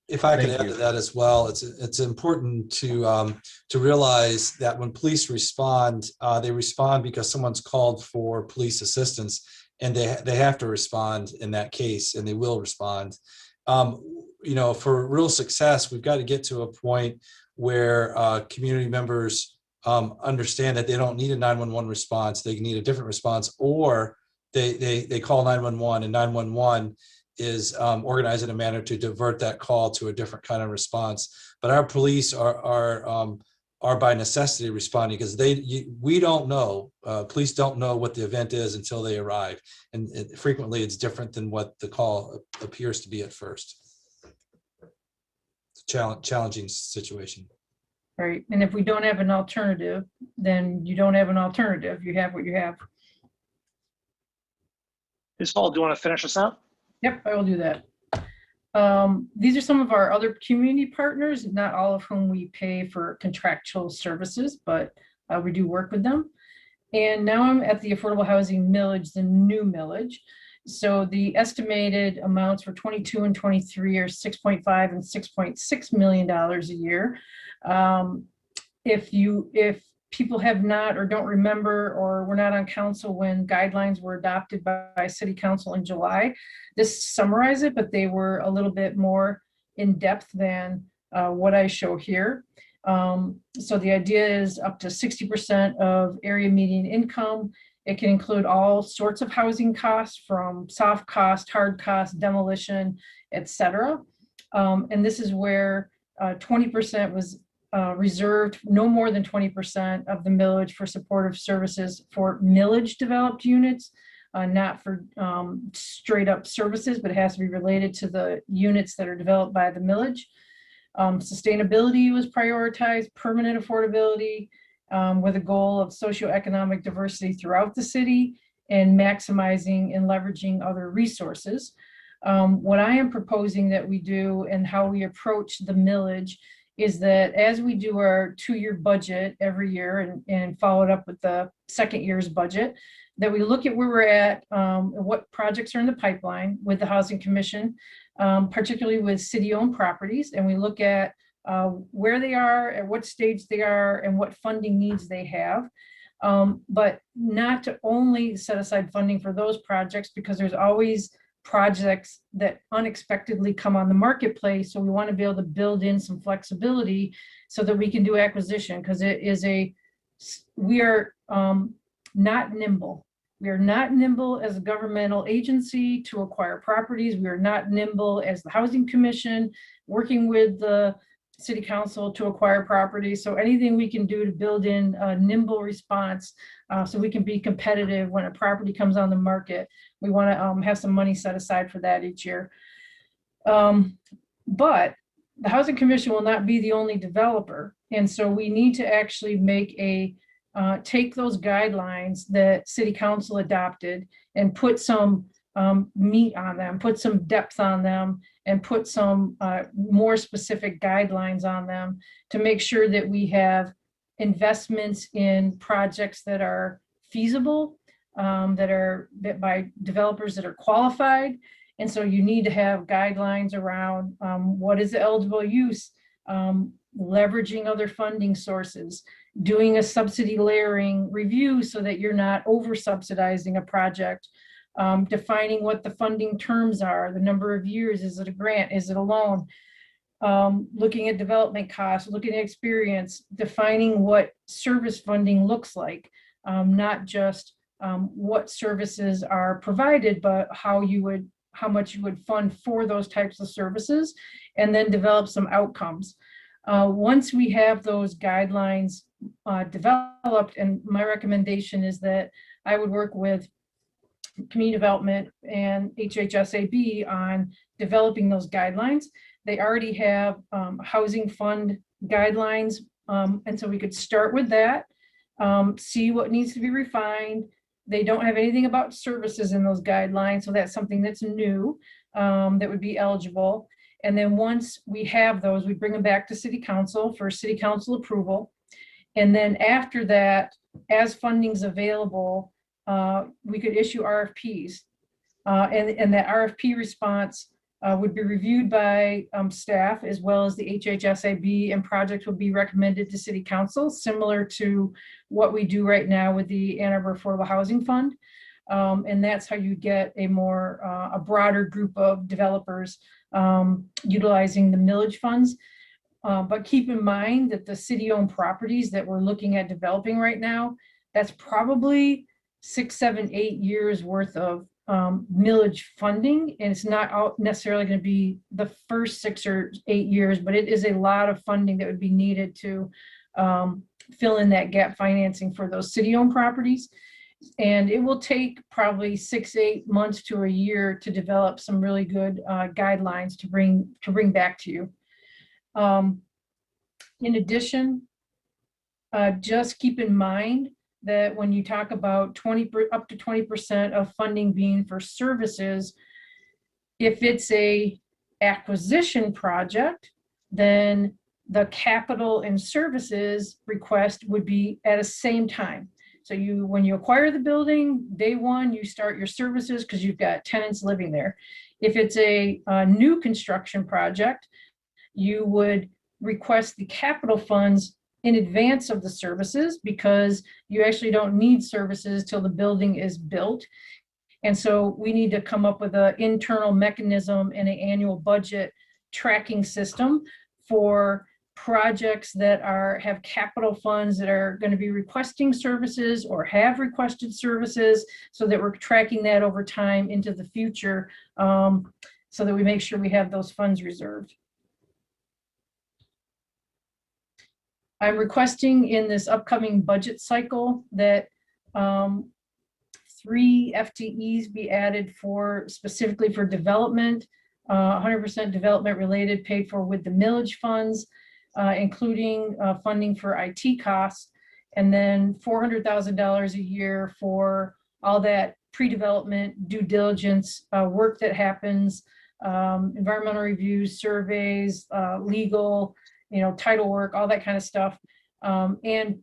If I could add to that as well, it's important to realize that when police respond, they respond because someone's called for police assistance, and they have to respond in that case, and they will respond. You know, for real success, we've got to get to a point where community members understand that they don't need a 911 response. They need a different response, or they call 911, and 911 is organized in a manner to divert that call to a different kind of response. But our police are by necessity responding because we don't know, police don't know what the event is until they arrive, and frequently it's different than what the call appears to be at first. It's a challenging situation. Right. And if we don't have an alternative, then you don't have an alternative. You have what you have. Ms. Hall, do you want to finish us out? Yep, I will do that. These are some of our other community partners, not all of whom we pay for contractual services, but we do work with them. And now I'm at the affordable housing millage, the new millage. So the estimated amounts for 22 and 23 are $6.5 and $6.6 million a year. If people have not or don't remember or were not on council when guidelines were adopted by City Council in July. This summarizes it, but they were a little bit more in depth than what I show here. So the idea is up to 60% of area median income. It can include all sorts of housing costs, from soft cost, hard cost, demolition, etc. And this is where 20% was reserved, no more than 20% of the millage for supportive services for millage developed units, not for straight up services, but it has to be related to the units that are developed by the millage. Sustainability was prioritized, permanent affordability, with a goal of socioeconomic diversity throughout the city and maximizing and leveraging other resources. What I am proposing that we do and how we approach the millage is that as we do our 2-year budget every year and follow it up with the second year's budget, that we look at where we're at, what projects are in the pipeline with the Housing Commission, particularly with city-owned properties, and we look at where they are, at what stage they are, and what funding needs they have. But not to only set aside funding for those projects, because there's always projects that unexpectedly come on the marketplace. So we want to be able to build in some flexibility so that we can do acquisition, because we are not nimble. We are not nimble as a governmental agency to acquire properties. We are not nimble as the Housing Commission working with the City Council to acquire properties. So anything we can do to build in a nimble response so we can be competitive when a property comes on the market, we want to have some money set aside for that each year. But the Housing Commission will not be the only developer. And so we need to actually make take those guidelines that City Council adopted and put some meat on them, put some depth on them, and put some more specific guidelines on them to make sure that we have investments in projects that are feasible, that by developers that are qualified. And so you need to have guidelines around what is the eligible use, leveraging other funding sources, doing a subsidy layering review so that you're not over subsidizing a project, defining what the funding terms are, the number of years, is it a grant, is it a loan, looking at development costs, looking at experience, defining what service funding looks like, not just what services are provided, but how much you would fund for those types of services, and then develop some outcomes. Once we have those guidelines developed, and my recommendation is that I would work with community development and HHSAB on developing those guidelines. They already have housing fund guidelines, and so we could start with that, see what needs to be refined. They don't have anything about services in those guidelines, so that's something that's new that would be eligible. And then once we have those, we bring them back to City Council for City Council approval. And then after that, as funding's available, we could issue RFPs. And that RFP response would be reviewed by staff, as well as the HHSAB, and projects will be recommended to City Council, similar to what we do right now with the Ann Arbor Affordable Housing Fund. And that's how you get a broader group of developers utilizing the millage funds. But keep in mind that the city-owned properties that we're looking at developing right now, that's probably 6, 7, 8 years worth of millage funding, and it's not necessarily going to be the first 6 or 8 years, but it is a lot of funding that would be needed to fill in that gap financing for those city-owned properties. And it will take probably 6, 8 months to a year to develop some really good guidelines to bring back to you. In addition, just keep in mind that when you talk about up to 20% of funding being for services, if it's a acquisition project, then the capital and services request would be at the same time. So when you acquire the building, day one, you start your services because you've got tenants living there. If it's a new construction project, you would request the capital funds in advance of the services, because you actually don't need services till the building is built. And so we need to come up with an internal mechanism and an annual budget tracking system for projects that have capital funds that are going to be requesting services or have requested services, so that we're tracking that over time into the future, so that we make sure we have those funds reserved. I'm requesting in this upcoming budget cycle that 3 FTEs be added specifically for development, 100% development related, paid for with the millage funds, including funding for IT costs, and then $400,000 a year for all that pre-development due diligence work that happens, environmental reviews, surveys, legal, title work, all that kind of stuff, and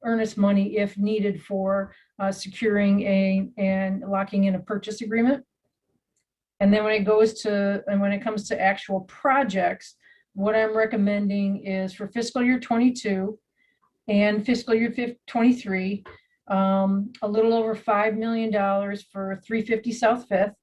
earnest money if needed for securing and locking in a purchase agreement. And then when it comes to actual projects, what I'm recommending is for fiscal year 22 and fiscal year 23, a little over $5 million for 350 South Fifth.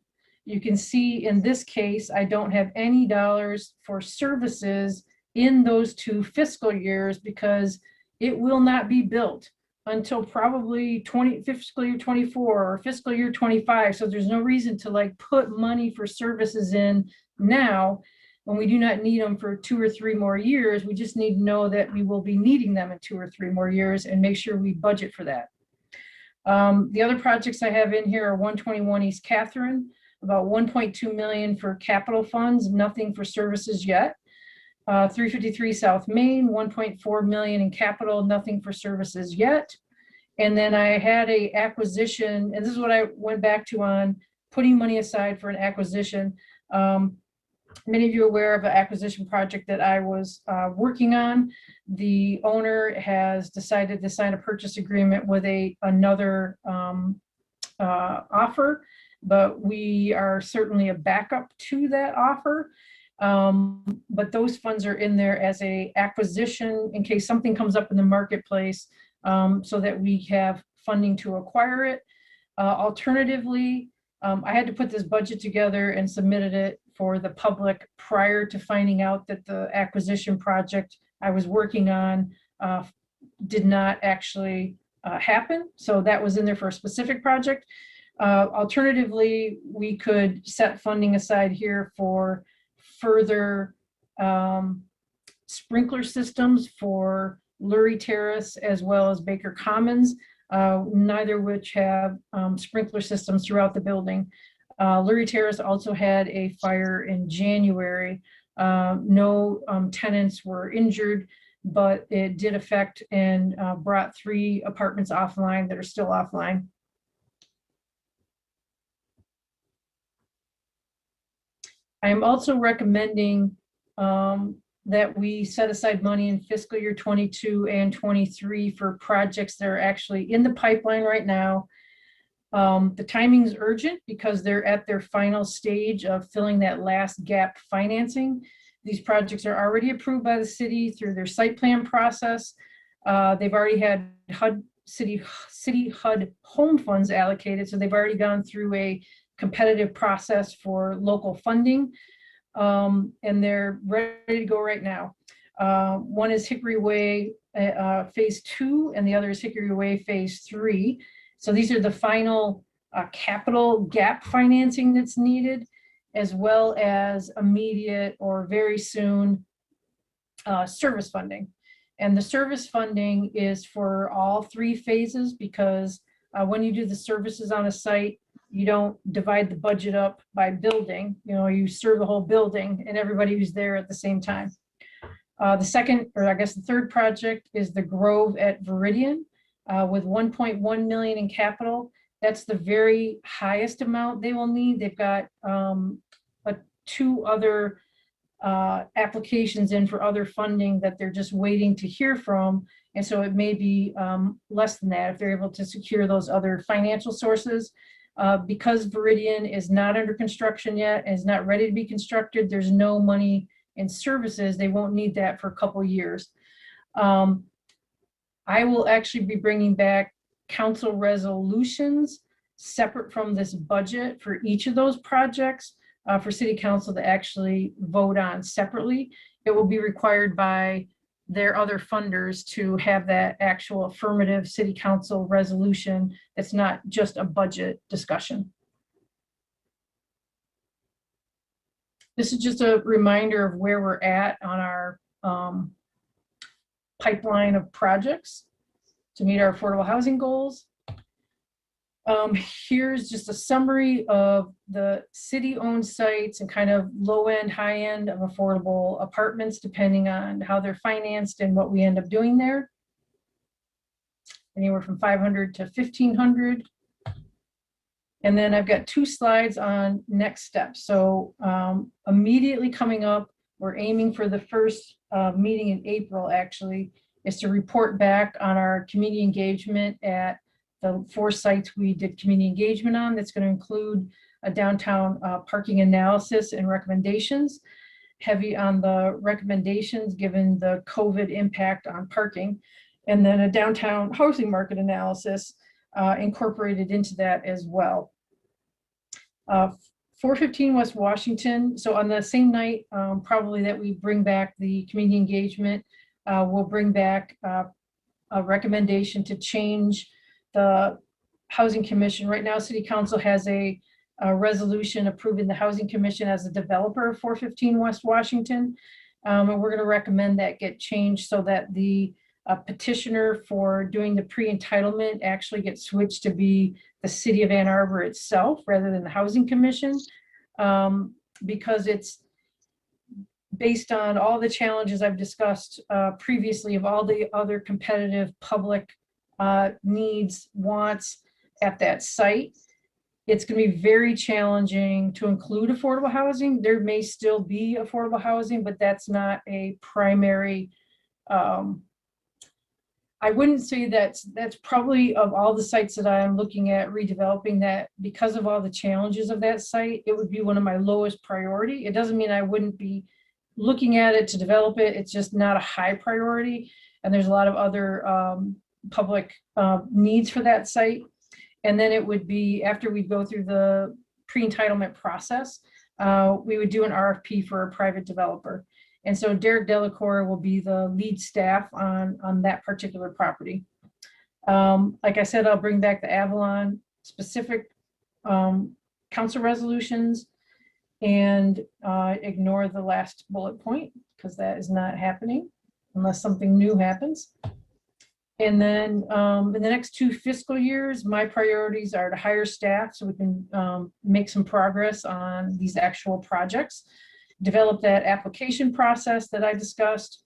You can see in this case, I don't have any dollars for services in those 2 fiscal years, because it will not be built until probably fiscal year 24 or fiscal year 25. So there's no reason to put money for services in now when we do not need them for 2 or 3 more years. We just need to know that we will be needing them in 2 or 3 more years and make sure we budget for that. The other projects I have in here are 121 East Catherine, about 1.2 million for capital funds, nothing for services yet. 353 South Main, 1.4 million in capital, nothing for services yet. And then I had a acquisition, and this is what I went back to on putting money aside for an acquisition. Many of you are aware of an acquisition project that I was working on. The owner has decided to sign a purchase agreement with another offer, but we are certainly a backup to that offer. But those funds are in there as a acquisition in case something comes up in the marketplace, so that we have funding to acquire it. Alternatively, I had to put this budget together and submitted it for the public prior to finding out that the acquisition project I was working on did not actually happen. So that was in there for a specific project. Alternatively, we could set funding aside here for further sprinkler systems for Lurie Terrace as well as Baker Commons, neither of which have sprinkler systems throughout the building. Lurie Terrace also had a fire in January. No tenants were injured, but it did affect and brought 3 apartments offline that are still offline. I am also recommending that we set aside money in fiscal year 22 and 23 for projects that are actually in the pipeline right now. The timing is urgent because they're at their final stage of filling that last gap financing. These projects are already approved by the city through their site plan process. They've already had city HUD home funds allocated, so they've already gone through a competitive process for local funding, and they're ready to go right now. One is Hickory Way Phase 2, and the other is Hickory Way Phase 3. So these are the final capital gap financing that's needed, as well as immediate or very soon service funding. And the service funding is for all 3 phases, because when you do the services on a site, you don't divide the budget up by building. You serve the whole building and everybody who's there at the same time. The second, or I guess the third project, is the Grove at Viridian with 1.1 million in capital. That's the very highest amount they will need. They've got 2 other applications in for other funding that they're just waiting to hear from. And so it may be less than that if they're able to secure those other financial sources. Because Viridian is not under construction yet and is not ready to be constructed, there's no money in services. They won't need that for a couple years. I will actually be bringing back council resolutions separate from this budget for each of those projects for city council to actually vote on separately. It will be required by their other funders to have that actual affirmative city council resolution. It's not just a budget discussion. This is just a reminder of where we're at on our pipeline of projects to meet our affordable housing goals. Here's just a summary of the city-owned sites and kind of low-end, high-end of affordable apartments, depending on how they're financed and what we end up doing there. Anywhere from 500 to 1,500. And then I've got 2 slides on next steps. So immediately coming up, we're aiming for the first meeting in April, actually, is to report back on our community engagement at the 4 sites we did community engagement on. That's going to include a downtown parking analysis and recommendations, heavy on the recommendations given the COVID impact on parking, and then a downtown housing market analysis incorporated into that as well. 415 West Washington. So on the same night, probably that we bring back the community engagement, we'll bring back a recommendation to change the Housing Commission. Right now, City Council has a resolution approving the Housing Commission as a developer of 415 West Washington. And we're going to recommend that get changed so that the petitioner for doing the pre-entitlement actually gets switched to be the City of Ann Arbor itself rather than the Housing Commission, because it's based on all the challenges I've discussed previously of all the other competitive public needs, wants at that site. It's going to be very challenging to include affordable housing. There may still be affordable housing, but that's not a primary. I wouldn't say that's probably of all the sites that I'm looking at redeveloping, that because of all the challenges of that site, it would be one of my lowest priority. It doesn't mean I wouldn't be looking at it to develop it. It's just not a high priority. And there's a lot of other public needs for that site. And then it would be after we go through the pre-entitlement process, we would do an RFP for a private developer. And so Derek Delacour will be the lead staff on that particular property. Like I said, I'll bring back the Avalon specific council resolutions and ignore the last bullet point because that is not happening unless something new happens. And then in the next 2 fiscal years, my priorities are to hire staff so we can make some progress on these actual projects, develop that application process that I discussed,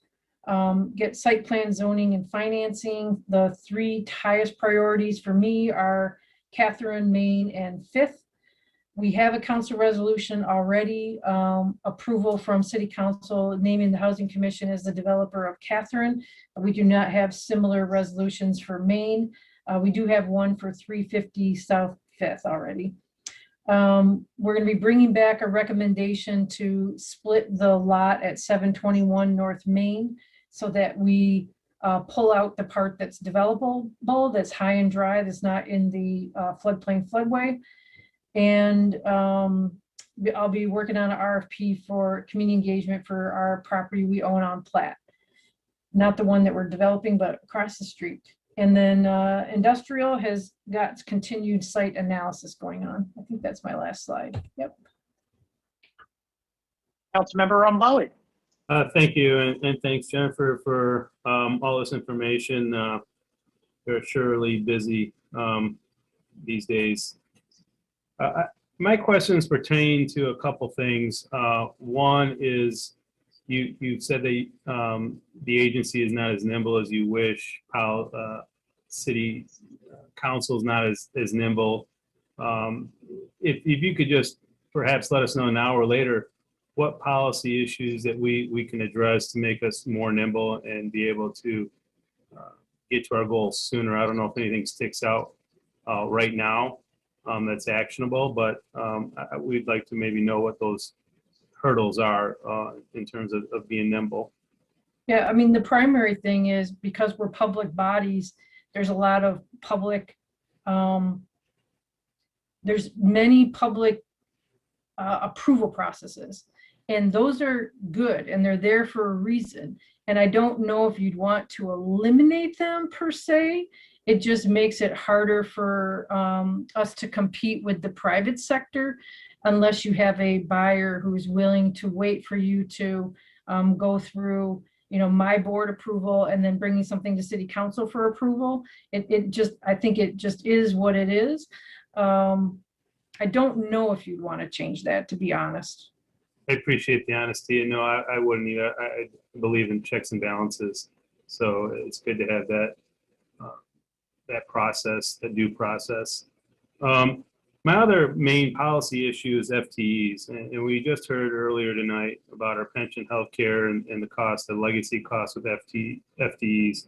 get site plan zoning and financing. The 3 highest priorities for me are Catherine, Main, and 5th. We have a council resolution already, approval from City Council naming the Housing Commission as the developer of Catherine. We do not have similar resolutions for Main. We do have one for 350 South 5th already. We're going to be bringing back a recommendation to split the lot at 721 North Main so that we pull out the part that's developable, that's high and dry, that's not in the floodplain floodway. And I'll be working on an RFP for community engagement for our property we own on Platte. Not the one that we're developing, but across the street. And then industrial has got continued site analysis going on. I think that's my last slide. Yep. Councilmember Rumbawi. Thank you, and thanks, Jennifer, for all this information. They're surely busy these days. My questions pertain to a couple things. One is you said that the agency is not as nimble as you wish. How city council is not as nimble. If you could just perhaps let us know now or later what policy issues that we can address to make us more nimble and be able to get to our goals sooner. I don't know if anything sticks out right now that's actionable, but we'd like to maybe know what those hurdles are in terms of being nimble. Yeah, I mean, the primary thing is because we're public bodies, there's a lot of public, there's many public approval processes. And those are good and they're there for a reason. And I don't know if you'd want to eliminate them per se. It just makes it harder for us to compete with the private sector unless you have a buyer who's willing to wait for you to go through, you know, my board approval and then bringing something to city council for approval. I think it just is what it is. I don't know if you'd want to change that, to be honest. I appreciate the honesty. And no, I wouldn't either. I believe in checks and balances. So it's good to have that that process, that due process. My other main policy issue is FTEs. And we just heard earlier tonight about our pension, healthcare, and the cost, the legacy costs with FTEs.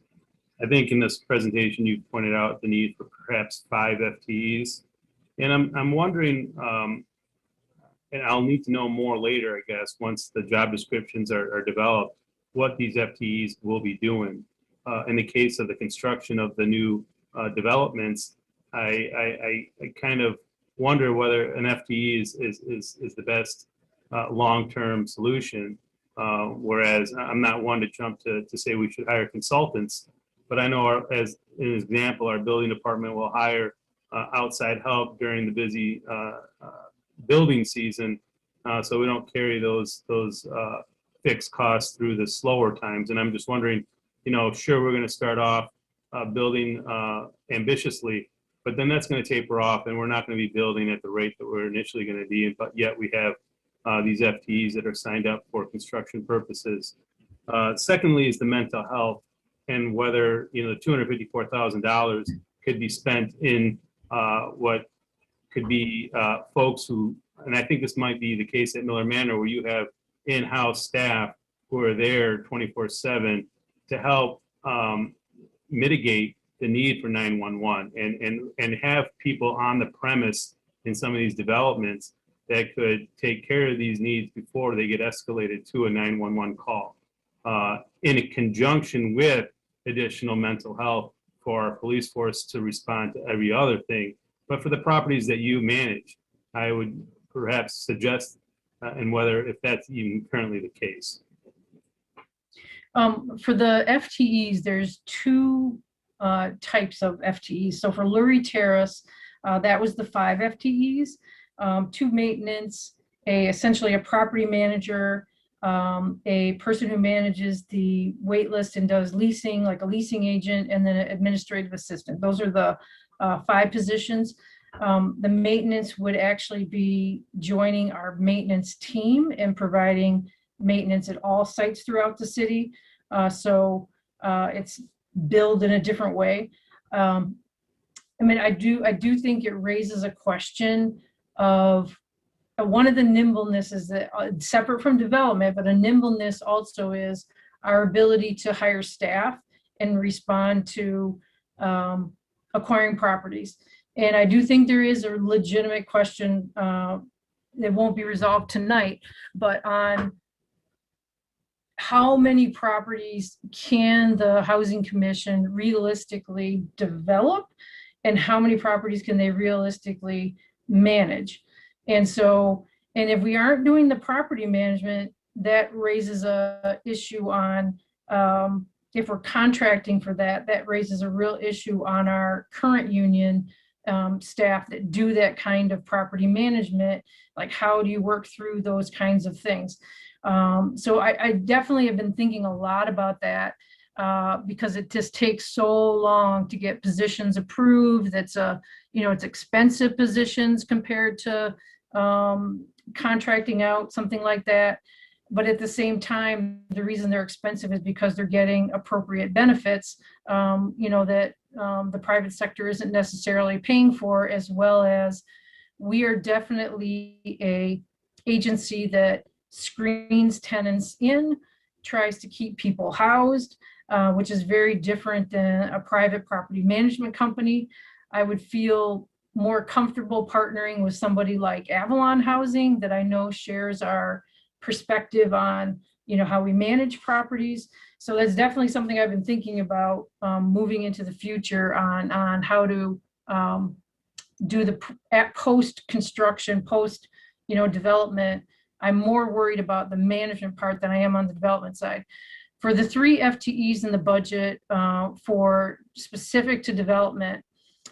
I think in this presentation, you pointed out the need for perhaps 5 FTEs. And I'm wondering, and I'll need to know more later, I guess, once the job descriptions are developed, what these FTEs will be doing. In the case of the construction of the new developments, I kind of wonder whether an FTE is the best long-term solution. Whereas I'm not one to jump to say we should hire consultants, but I know as an example, our building department will hire outside help during the busy building season, so we don't carry those fixed costs through the slower times. And I'm just wondering, you know, sure, we're going to start off building ambitiously, but then that's going to taper off, and we're not going to be building at the rate that we're initially going to be. But yet we have these FTEs that are signed up for construction purposes. Secondly, is the mental health, and whether, you know, the $254,000 could be spent in what could be folks who, and I think this might be the case at Miller Manor, where you have in-house staff who are there 24/7 to help mitigate the need for 911 and have people on the premise in some of these developments that could take care of these needs before they get escalated to a 911 call, in conjunction with additional mental health for our police force to respond to every other thing. But for the properties that you manage, I would perhaps suggest, and whether if that's even currently the case. For the FTEs, there's 2 types of FTEs. So for Lurie Terrace, that was the 5 FTEs, 2 maintenance, essentially a property manager, a person who manages the wait list and does leasing, like a leasing agent, and then an administrative assistant. Those are the 5 positions. The maintenance would actually be joining our maintenance team and providing maintenance at all sites throughout the city. So it's billed in a different way. I mean, I do think it raises a question of one of the nimbleness is that separate from development, but a nimbleness also is our ability to hire staff and respond to acquiring properties. And I do think there is a legitimate question that won't be resolved tonight, but on how many properties can the Housing Commission realistically develop, and how many properties can they realistically manage? And so, and if we aren't doing the property management, that raises a issue on, if we're contracting for that, that raises a real issue on our current union staff that do that kind of property management. Like, how do you work through those kinds of things? So I definitely have been thinking a lot about that because it just takes so long to get positions approved. That's it's expensive positions compared to contracting out something like that. But at the same time, the reason they're expensive is because they're getting appropriate benefits, that the private sector isn't necessarily paying for, as well as we are definitely a agency that screens tenants in, tries to keep people housed, which is very different than a private property management company. I would feel more comfortable partnering with somebody like Avalon Housing that I know shares our perspective on, how we manage properties. So that's definitely something I've been thinking about moving into the future on how to do the post-construction, development. I'm more worried about the management part than I am on the development side. For the 3 FTEs in the budget for specific to development,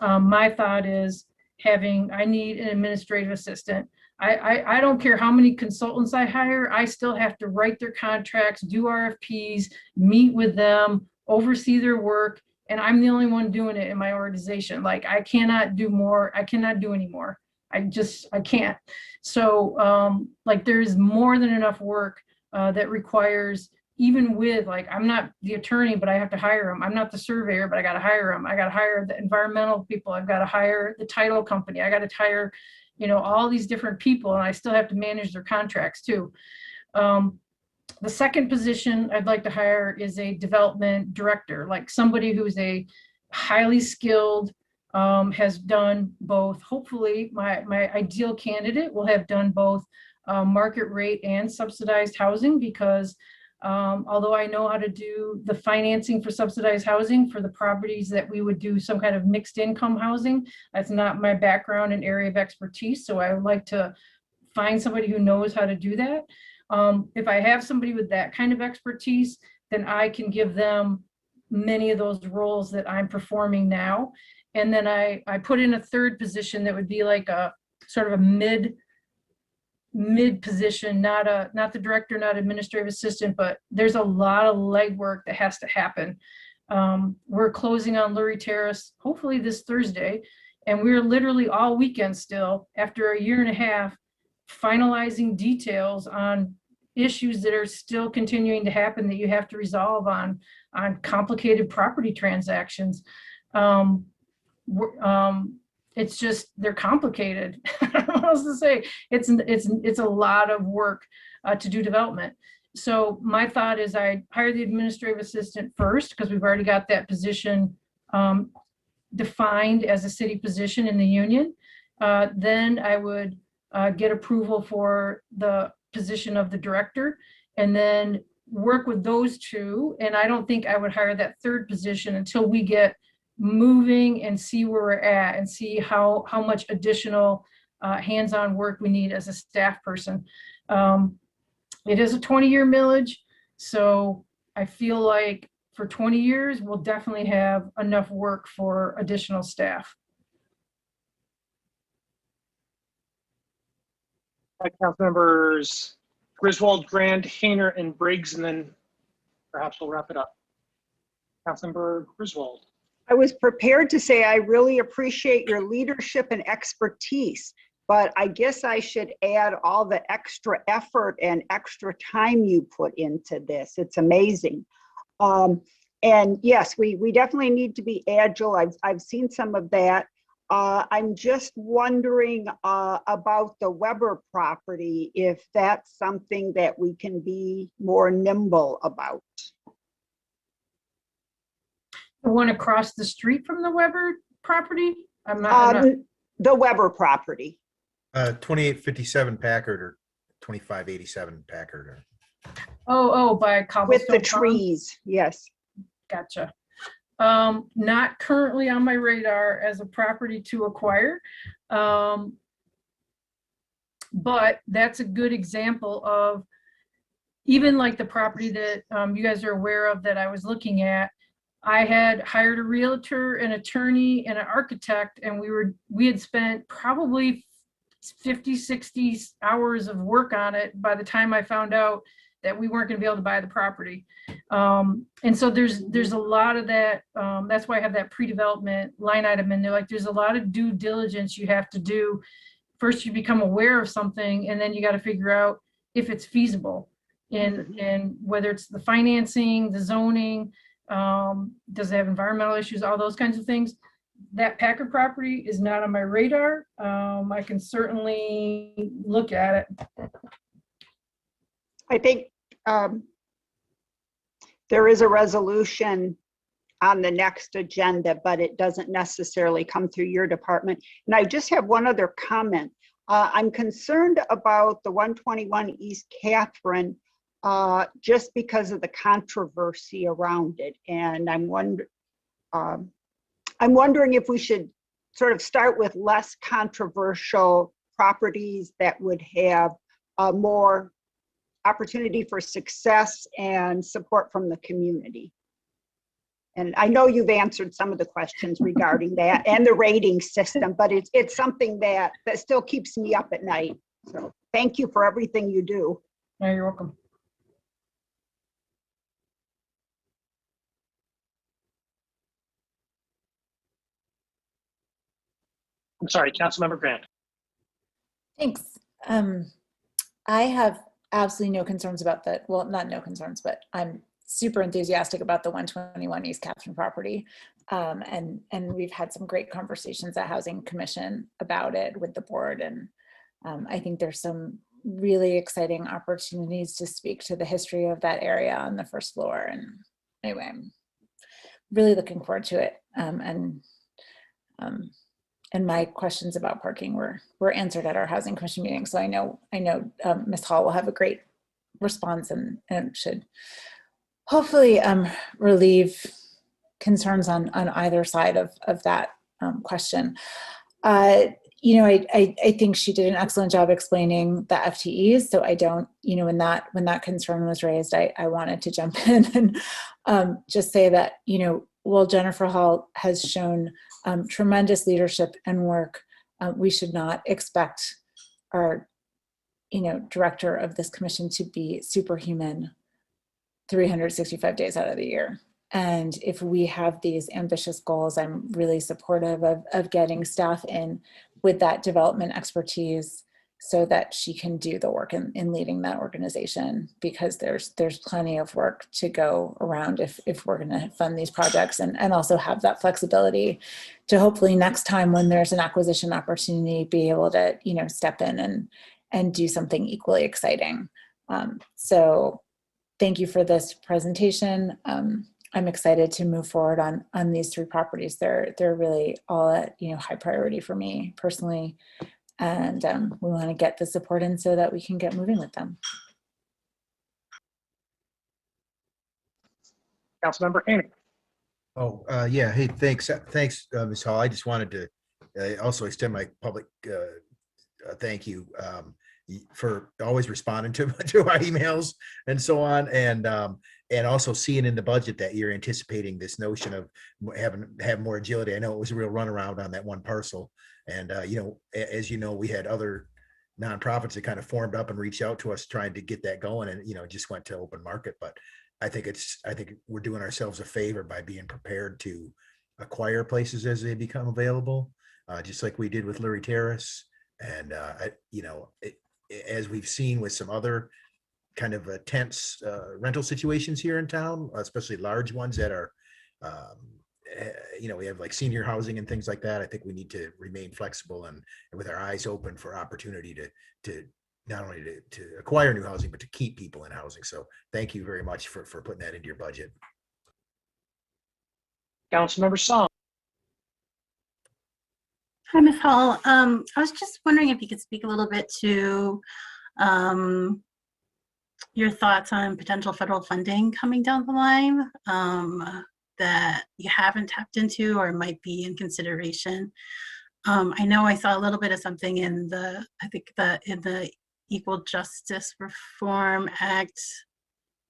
my thought is I need an administrative assistant. I don't care how many consultants I hire, I still have to write their contracts, do RFPs, meet with them, oversee their work, and I'm the only one doing it in my organization. Like, I cannot do more, I cannot do anymore. I can't. So like, there's more than enough work that requires, even with, like, I'm not the attorney, but I have to hire them. I'm not the surveyor, but I got to hire them. I got to hire the environmental people. I've got to hire the title company. I got to hire, all these different people, and I still have to manage their contracts too. The second position I'd like to hire is a development director, like somebody who's a highly skilled, has done both. Hopefully my ideal candidate will have done both market rate and subsidized housing, because although I know how to do the financing for subsidized housing for the properties that we would do some kind of mixed income housing, that's not my background and area of expertise. So I would like to find somebody who knows how to do that. If I have somebody with that kind of expertise, then I can give them many of those roles that I'm performing now. And then I put in a third position that would be like a sort of a mid position, not the director, not administrative assistant, but there's a lot of legwork that has to happen. We're closing on Lurie Terrace, hopefully this Thursday. And we're literally all weekend still, after a year and a half, finalizing details on issues that are still continuing to happen that you have to resolve on complicated property transactions. It's just, they're complicated. I don't know what else to say. It's a lot of work to do development. So my thought is I hire the administrative assistant first, because we've already got that position defined as a city position in the union. Then I would get approval for the position of the director, and then work with those two. And I don't think I would hire that third position until we get moving and see where we're at and see how much additional hands-on work we need as a staff person. It is a 20-year millage, so I feel like for 20 years, we'll definitely have enough work for additional staff. Council members Griswold, Grand, Hayner, and Briggs, and then perhaps we'll wrap it up. Councilmember Griswold. I was prepared to say I really appreciate your leadership and expertise, but I guess I should add all the extra effort and extra time you put into this. It's amazing. And yes, we definitely need to be agile. I've seen some of that. I'm just wondering about the Weber property, if that's something that we can be more nimble about. The one across the street from the Weber property? I'm not. The Weber property. 2857 Packard or 2587 Packard. Oh, by Cobblestone With the Farm? trees, yes. Gotcha. Not currently on my radar as a property to acquire. But that's a good example of, even like the property that you guys are aware of that I was looking at, I had hired a realtor, an attorney, and an architect, and we had spent probably 50, 60 hours of work on it by the time I found out that we weren't going to be able to buy the property. And so there's a lot of that. That's why I have that pre-development line item in there. Like, there's a lot of due diligence you have to do. First, you become aware of something, and then you got to figure out if it's feasible, and whether it's the financing, the zoning, does it have environmental issues, all those kinds of things. That Packard property is not on my radar. I can certainly look at it. I think there is a resolution on the next agenda, but it doesn't necessarily come through your department. And I just have one other comment. I'm concerned about the 121 East Catherine. just because of the controversy around it. And I'm wondering if we should sort of start with less controversial properties that would have more opportunity for success and support from the community. And I know you've answered some of the questions regarding that and the rating system, but it's something that still keeps me up at night. So thank you for everything you do. No, you're welcome. I'm sorry, Councilmember Grant. Thanks. I have absolutely no concerns about that. Well, not no concerns, but I'm super enthusiastic about the 121 East Caption property. And we've had some great conversations at Housing Commission about it with the board. And I think there's some really exciting opportunities to speak to the history of that area on the first floor. And anyway, I'm really looking forward to it. And my questions about parking were answered at our Housing Commission meeting. So I know Ms. Hall will have a great response and should hopefully relieve concerns on either side of that question. You know, I think she did an excellent job explaining the FTEs. So I don't, you know, when that concern was raised, I wanted to jump in and just say that, you know, while Jennifer Hall has shown tremendous leadership and work, we should not expect our, you know, director of this commission to be superhuman 365 days out of the year. And if we have these ambitious goals, I'm really supportive of getting staff in with that development expertise so that she can do the work in leading that organization, because there's plenty of work to go around if we're going to fund these projects and also have that flexibility to hopefully next time when there's an acquisition opportunity be able to, you know, step in and do something equally exciting. So thank you for this presentation. I'm excited to move forward on these three properties. They're really all at, you know, high priority for me personally. And we want to get the support in so that we can get moving with them. Councilmember Haney. Oh, yeah. Hey, thanks, Ms. Hall. I just wanted to also extend my public thank you for always responding to our emails and so on, and also seeing in the budget that you're anticipating this notion of having more agility. I know it was a real runaround on that one parcel, and you know, as you know, we had other nonprofits that kind of formed up and reached out to us trying to get that going, and you know, it just went to open market. But I think we're doing ourselves a favor by being prepared to acquire places as they become available, just like we did with Lurie Terrace. And you know, as we've seen with some other kind of tense rental situations here in town, especially large ones that are, you know, we have like senior housing and things like that. I think we need to remain flexible and with our eyes open for opportunity to not only to acquire new housing, but to keep people in housing. So thank you very much for putting that into your budget. Councilmember Song. Hi, Ms. Hall. I was just wondering if you could speak a little bit to your thoughts on potential federal funding coming down the line that you haven't tapped into or might be in consideration. I know I saw a little bit of something in the Equal Justice Reform Act,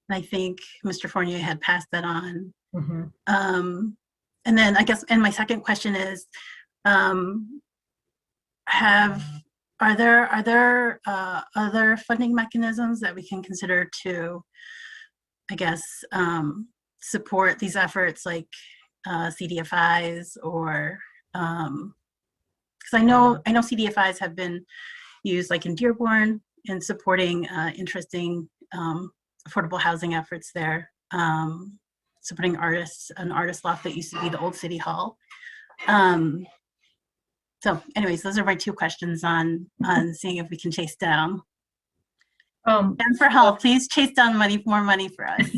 and I think Mr. Fournier had passed that on. Mm-hmm. And then I guess, and my second question is, are there other funding mechanisms that we can consider to, I guess, support these efforts, like CDFIs, or because I know CDFIs have been used like in Dearborn in supporting interesting affordable housing efforts there, supporting an artist loft that used to be the old city hall. So anyways, those are my two questions on seeing if we can chase down. And for help, please chase down more money for us.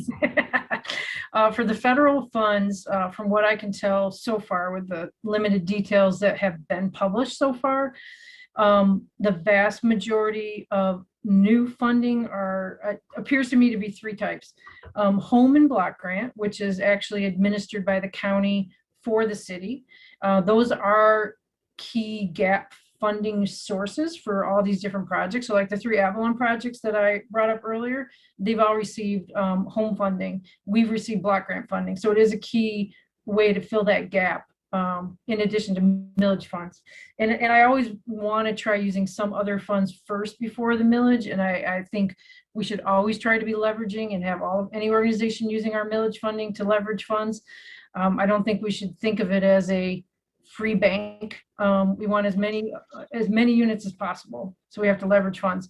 For the federal funds, from what I can tell so far with the limited details that have been published so far, the vast majority of new funding appears to me to be three types. Home and block grant, which is actually administered by the county for the city. Those are key gap funding sources for all these different projects. So like the 3 Avalon projects that I brought up earlier, they've all received home funding. We've received block grant funding. So it is a key way to fill that gap in addition to millage funds. And I always want to try using some other funds first before the millage. And I think we should always try to be leveraging and have any organization using our millage funding to leverage funds. I don't think we should think of it as a free bank. We want as many units as possible. So we have to leverage funds.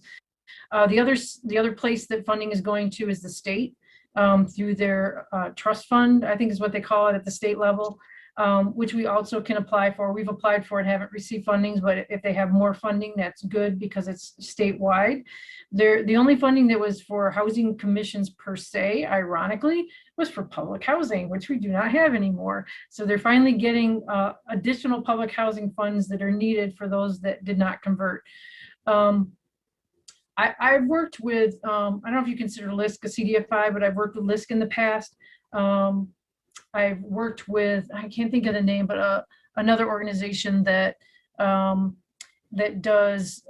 The other place that funding is going to is the state through their trust fund, I think is what they call it at the state level, which we also can apply for. We've applied for and haven't received fundings, but if they have more funding, that's good because it's statewide. The only funding that was for housing commissions per se, ironically, was for public housing, which we do not have anymore. So they're finally getting additional public housing funds that are needed for those that did not convert. I've worked with, I don't know if you consider LISC a CDFI, but I've worked with LISC in the past. I've worked with, I can't think of the name, but another organization that that does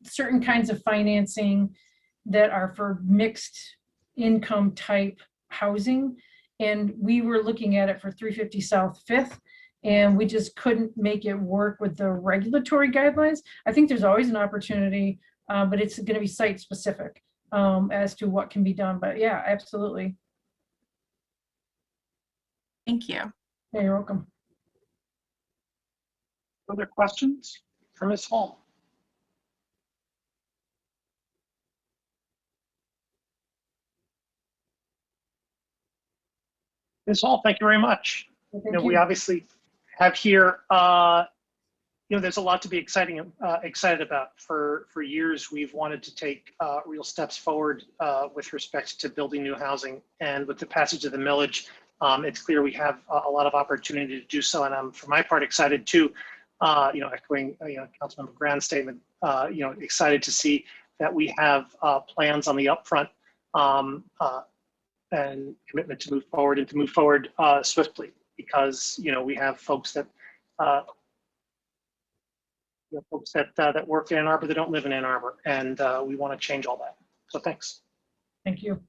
certain kinds of financing that are for mixed income type housing. And we were looking at it for 350 South 5th, and we just couldn't make it work with the regulatory guidelines. I think there's always an opportunity, but it's going to be site specific as to what can be done. But yeah, absolutely. Thank you. Yeah, you're welcome. Other questions for Ms. Hall? Ms. Hall, thank you very much. Well, You know, we obviously have here, you know, there's a lot to be excited about. For years, we've wanted to take real steps forward with respect to building new housing. And with the passage of the millage, it's clear we have a lot of opportunity to do so. And I'm, for my part, excited too, you know, echoing, you know, Councilmember Grand's statement, you know, excited to see that we have plans on the upfront and commitment to move forward and to move forward swiftly, because, you know, we have folks that, that work in Ann Arbor that don't live in Ann Arbor, and we want to change all that. So thanks. Thank you.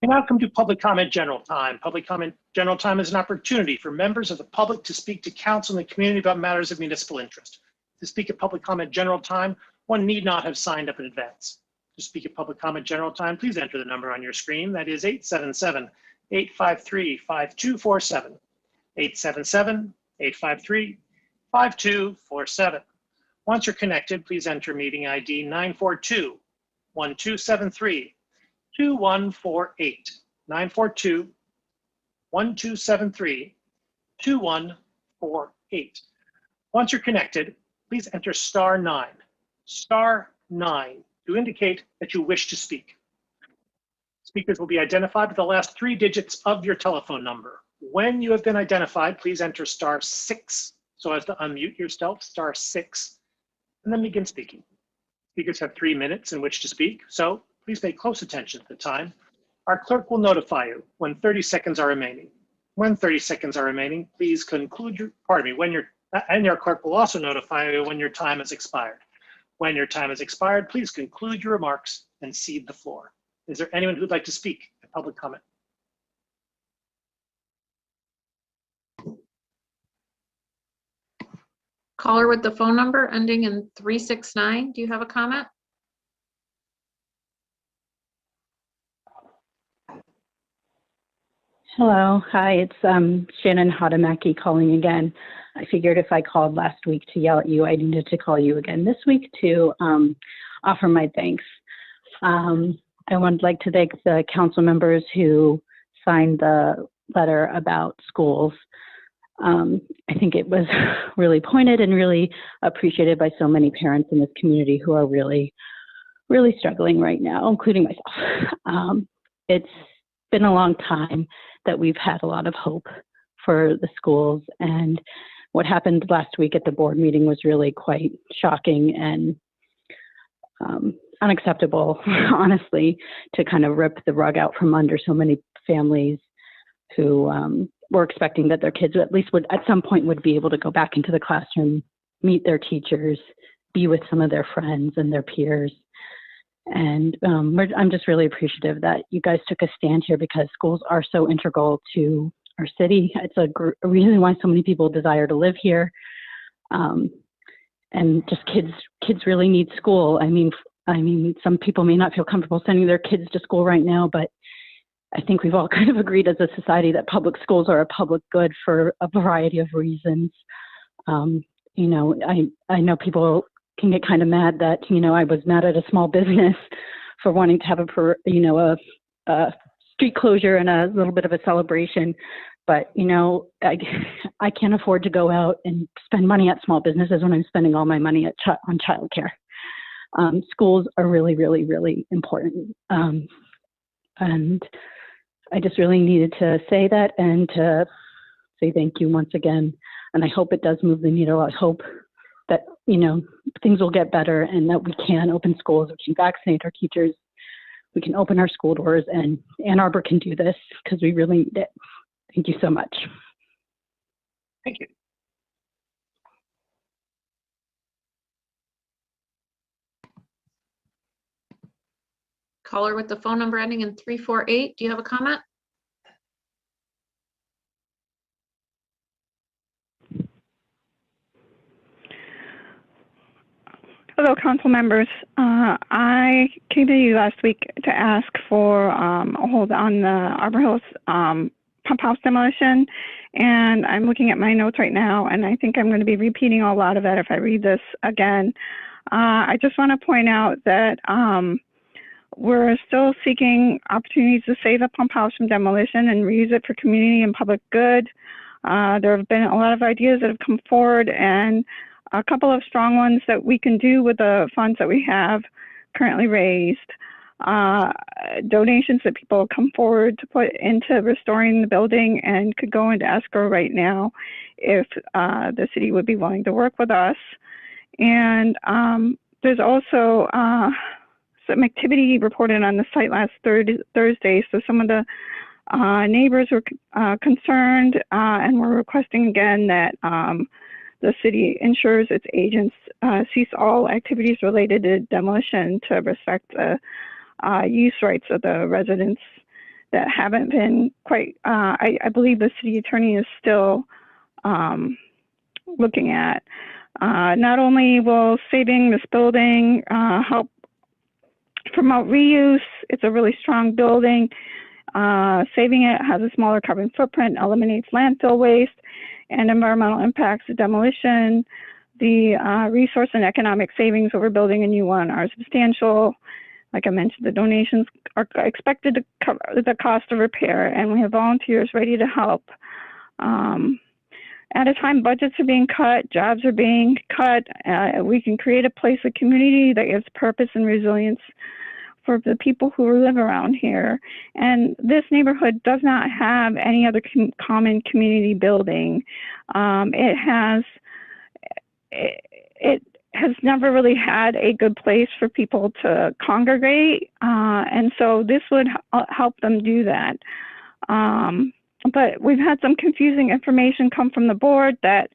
We now come to public comment general time. Public comment general time is an opportunity for members of the public to speak to council and the community about matters of municipal interest. To speak at public comment general time, one need not have signed up in advance. To speak at public comment general time, please enter the number on your screen. That is 877-853-5247. 877-853-5247. Once you're connected, please enter meeting ID 942-1273-2148. 942-1273-2148. Once you're connected, please enter *9, *9 to indicate that you wish to speak. Speakers will be identified with the last 3 digits of your telephone number. When you have been identified, please enter *6 so as to unmute yourself, *6, and then begin speaking. Speakers have 3 minutes in which to speak, so please pay close attention to the time. Our clerk will notify you when 30 seconds are remaining. When 30 seconds are remaining, please conclude your, and your clerk will also notify you when your time has expired. When your time has expired, please conclude your remarks and cede the floor. Is there anyone who'd like to speak at public comment? Caller with the phone number ending in 369, do you have a comment? Hello, hi, it's Shannon Hadamaki calling again. I figured if I called last week to yell at you, I needed to call you again this week to offer my thanks. I would like to thank the council members who signed the letter about schools. I think it was really pointed and really appreciated by so many parents in this community who are really, really struggling right now, including myself. It's been a long time that we've had a lot of hope for the schools, and what happened last week at the board meeting was really quite shocking and unacceptable, honestly, to kind of rip the rug out from under so many families who were expecting that their kids at least would at some point would be able to go back into the classroom, meet their teachers, be with some of their friends and their peers. And I'm just really appreciative that you guys took a stand here, because schools are so integral to our city. It's a reason why so many people desire to live here. And just kids really need school. I mean, some people may not feel comfortable sending their kids to school right now, but I think we've all kind of agreed as a society that public schools are a public good for a variety of reasons. You know, I know people can get kind of mad that, you know, I was mad at a small business for wanting to have a street closure and a little bit of a celebration. But, you know, I can't afford to go out and spend money at small businesses when I'm spending all my money on childcare. Schools are really, really, really important. And I just really needed to say that and to say thank you once again. And I hope it does move the needle. I hope that, you know, things will get better and that we can open schools, we can vaccinate our teachers, we can open our school doors, and Ann Arbor can do this because we really need it. Thank you so much. Thank you. Caller with the phone number ending in 348. Do you have a comment? Hello, council members. I came to you last week to ask for a hold on the Arbor Hills pump house demolition, and I'm looking at my notes right now, and I think I'm going to be repeating a lot of that if I read this again. I just want to point out that we're still seeking opportunities to save the pump house from demolition and reuse it for community and public good. There have been a lot of ideas that have come forward, and a couple of strong ones that we can do with the funds that we have currently raised. Donations that people come forward to put into restoring the building and could go into escrow right now if the city would be willing to work with us. And there's also some activity reported on the site last Thursday. So some of the neighbors were concerned and were requesting again that the city ensures its agents cease all activities related to demolition to respect the use rights of the residents that haven't been quite, I believe the city attorney is still looking at. Not only will saving this building help promote reuse, it's a really strong building. Saving it has a smaller carbon footprint, eliminates landfill waste and environmental impacts of demolition. The resource and economic savings over building a new one are substantial. Like I mentioned, the donations are expected to cover the cost of repair, and we have volunteers ready to help. At a time budgets are being cut, jobs are being cut, we can create a place of community that gives purpose and resilience for the people who live around here. And this neighborhood does not have any other common community building. It has never really had a good place for people to congregate. And so this would help them do that. But we've had some confusing information come from the board that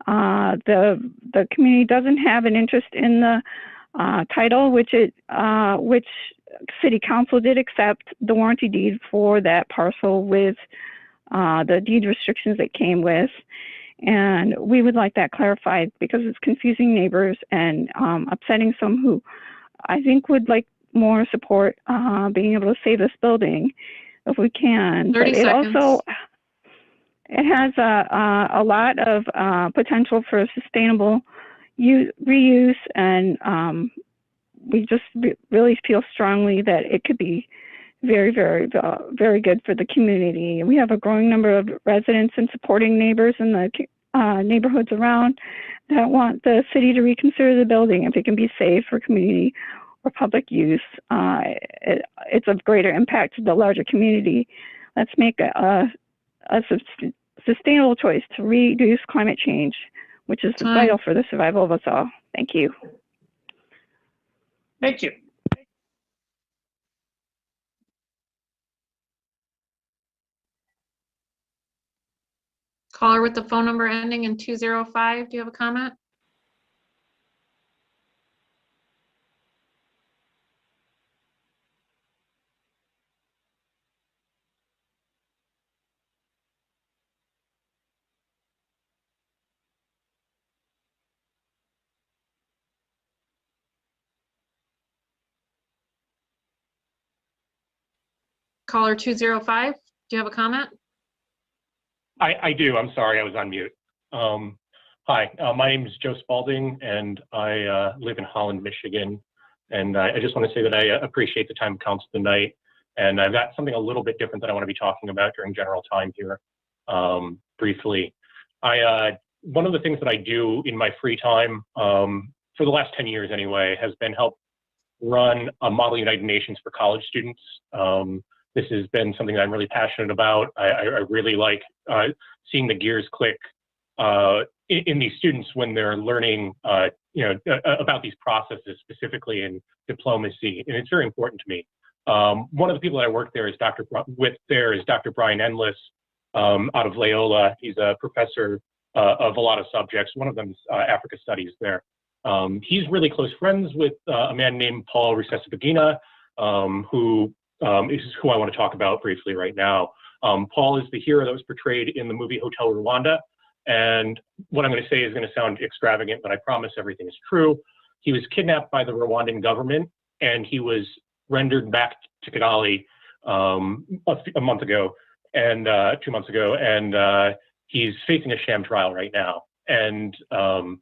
the community doesn't have an interest in the title, which City Council did accept the warranty deed for that parcel with the deed restrictions that came with. And we would like that clarified because it's confusing neighbors and upsetting some who I think would like more support being able to save this building if we can. 30 but seconds. It has a lot of potential for sustainable reuse, and we just really feel strongly that it could be very, very, very good for the community. We have a growing number of residents and supporting neighbors in the neighborhoods around that want the city to reconsider the building if it can be safe for community or public use. It's of greater impact to the larger community. Let's make a sustainable choice to reduce climate change, which is vital for the survival of us all. Thank you. Thank you. Caller with the phone number ending in 205, do you have a comment? Caller 205, do you have a comment? I do. I'm sorry, I was on mute. Hi, my name is Joe Spalding, and I live in Holland, Michigan. And I just want to say that I appreciate the time of council tonight. And I've got something a little bit different that I want to be talking about during general time here, briefly. One of the things that I do in my free time, for the last 10 years anyway, has been help run a Model United Nations for college students. This has been something that I'm really passionate about. I really like seeing the gears click in these students when they're learning, about these processes, specifically in diplomacy, and it's very important to me. One of the people that I work there is Dr. Brian Endless out of Loyola. He's a professor of a lot of subjects. One of them is Africa Studies there. He's really close friends with a man named Paul Rusesabagina, who is who I want to talk about briefly right now. Paul is the hero that was portrayed in the movie Hotel Rwanda. And what I'm going to say is going to sound extravagant, but I promise everything is true. He was kidnapped by the Rwandan government, and he was rendered back to Kigali a month ago, and 2 months ago, and he's facing a sham trial right now. And the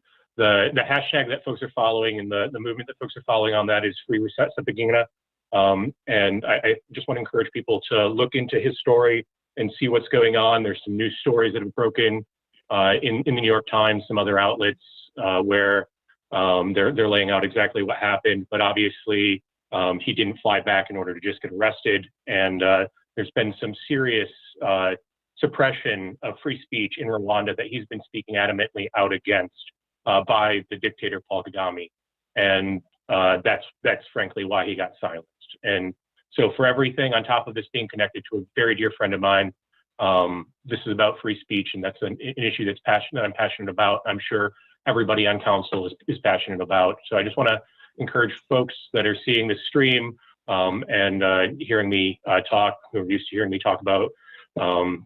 hashtag that folks are following and the movement that folks are following on that is Free Rusesabagina. And I just want to encourage people to look into his story and see what's going on. There's some news stories that have broken in the New York Times, some other outlets where they're laying out exactly what happened. But obviously, he didn't fly back in order to just get arrested. And there's been some serious suppression of free speech in Rwanda that he's been speaking adamantly out against by the dictator Paul Kagame. And that's frankly why he got silenced. And so for everything on top of this being connected to a very dear friend of mine, this is about free speech, and that's an issue that I'm passionate about. I'm sure everybody on council is passionate about. So I just want to encourage folks that are seeing this stream and hearing me talk, who are used to hearing me talk about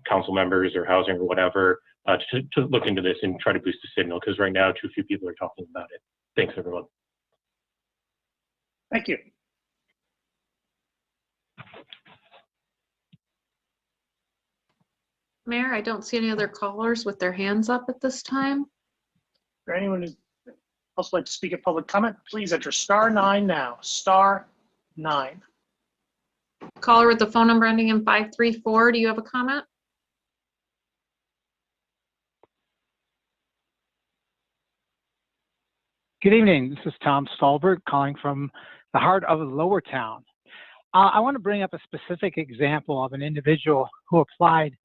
council members or housing or whatever, to look into this and try to boost the signal, because right now too few people are talking about it. Thanks, everyone. Thank you. Mayor, I don't see any other callers with their hands up at this time. For anyone who else like to speak at public comment, please enter *9 now. *9. Caller with the phone number ending in 534, do you have a comment? Good evening. This is Tom Stolberg calling from the heart of Lower Town. I want to bring up a specific example of an individual who applied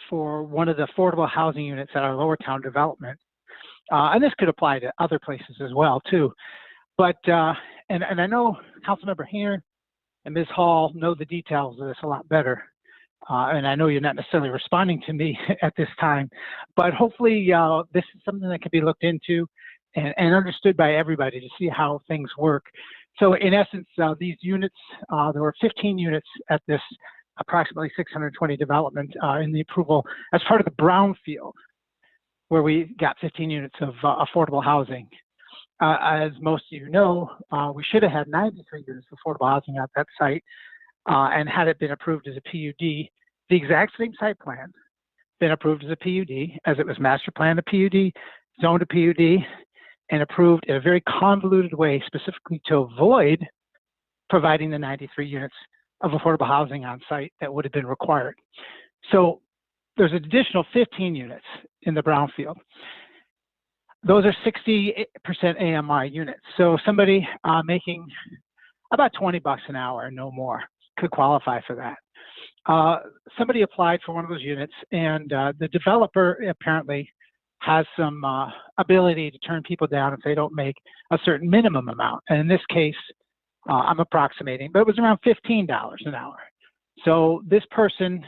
for one of the affordable housing units at our Lower Town development. And this could apply to other places as well, too. But, and I know Councilmember Hayner and Ms. Hall know the details of this a lot better. And I know you're not necessarily responding to me at this time, but hopefully this is something that can be looked into and understood by everybody to see how things work. So in essence, these units, there were 15 units at this approximately 620 development in the approval as part of the brownfield, where we got 15 units of affordable housing. As most of you know, we should have had 93 units of affordable housing at that site, and had it been approved as a PUD, the exact same site plan, been approved as a PUD, as it was master planned a PUD, zoned a PUD, and approved in a very convoluted way, specifically to avoid providing the 93 units of affordable housing on site that would have been required. So there's an additional 15 units in the brownfield. Those are 60% AMI units. So somebody making about 20 bucks an hour, no more, could qualify for that. somebody applied for one of those units, and the developer apparently has some ability to turn people down if they don't make a certain minimum amount. And in this case, I'm approximating, but it was around $15 an hour. So this person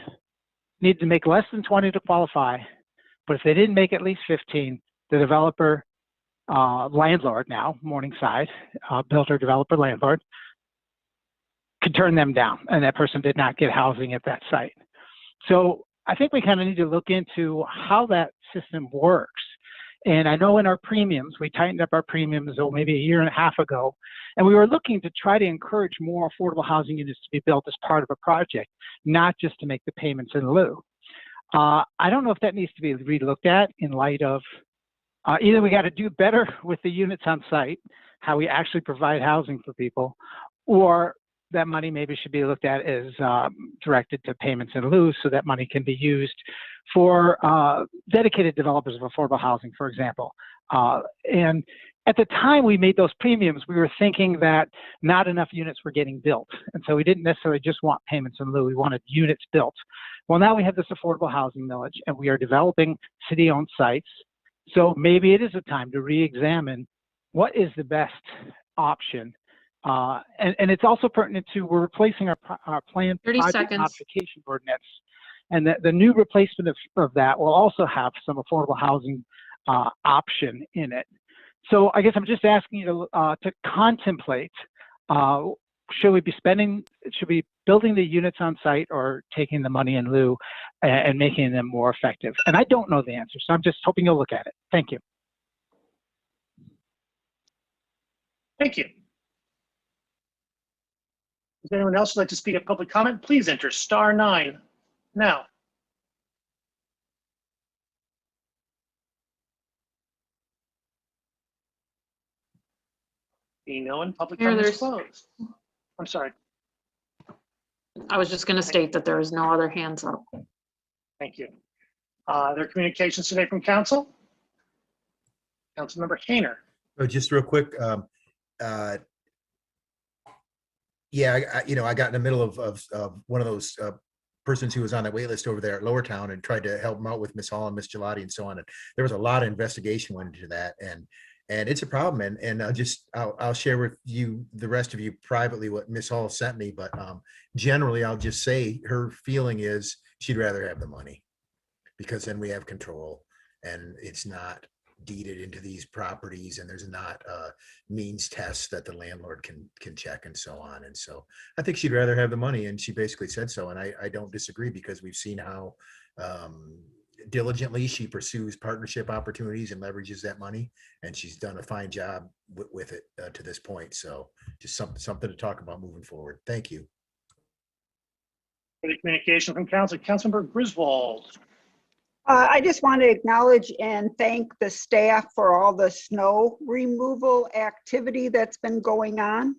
needed to make less than 20 to qualify, but if they didn't make at least 15, the developer, landlord now, Morningside, builder, developer, landlord, could turn them down, and that person did not get housing at that site. So I think we kind of need to look into how that system works. And I know in our premiums, we tightened up our premiums maybe a year and a half ago, and we were looking to try to encourage more affordable housing units to be built as part of a project, not just to make the payments in lieu. I don't know if that needs to be relooked at in light of either we got to do better with the units on site, how we actually provide housing for people, or that money maybe should be looked at as directed to payments in lieu, so that money can be used for dedicated developers of affordable housing, for example. And at the time we made those premiums, we were thinking that not enough units were getting built. And so we didn't necessarily just want payments in lieu, we wanted units built. Well, now we have this affordable housing millage, and we are developing city-owned sites. So maybe it is a time to re-examine what is the best option. And it's also pertinent to, we're replacing our planned 30 project seconds. modification ordinance. And the new replacement of that will also have some affordable housing option in it. So I guess I'm just asking you to contemplate, should we be building the units on site or taking the money in lieu and making them more effective? And I don't know the answer, so I'm just hoping you'll look at it. Thank you. Thank you. Does anyone else like to speak at public comment? Please enter *9 now. Being no one, public Here, comment is there's- closed. I'm sorry. I was just going to state that there is no other hands up. Thank you. There are communications today from council. Councilmember Hayner. Oh, just real quick. Yeah, I got in the middle of one of those persons who was on that wait list over there at Lower Town and tried to help them out with Miss Hall and Miss Gelati and so on. And there was a lot of investigation went into that, and it's a problem. And I'll share with you, the rest of you, privately what Miss Hall sent me. But generally, I'll just say her feeling is she'd rather have the money, because then we have control and it's not deeded into these properties, and there's not means tests that the landlord can check and so on. And so I think she'd rather have the money, and she basically said so. And I don't disagree, because we've seen how diligently she pursues partnership opportunities and leverages that money, and she's done a fine job with it to this point. So just something to talk about moving forward. Thank you. For the communication from council, Councilmember Griswold. I just want to acknowledge and thank the staff for all the snow removal activity that's been going on.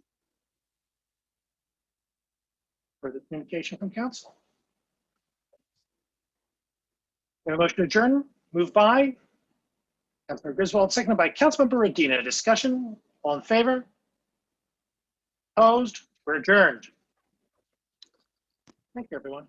For the communication from council. A motion to adjourn, moved by Councilmember Griswold, seconded by Councilmember Radina. Discussion, all in favor? Opposed? We're adjourned. Thank you, everyone.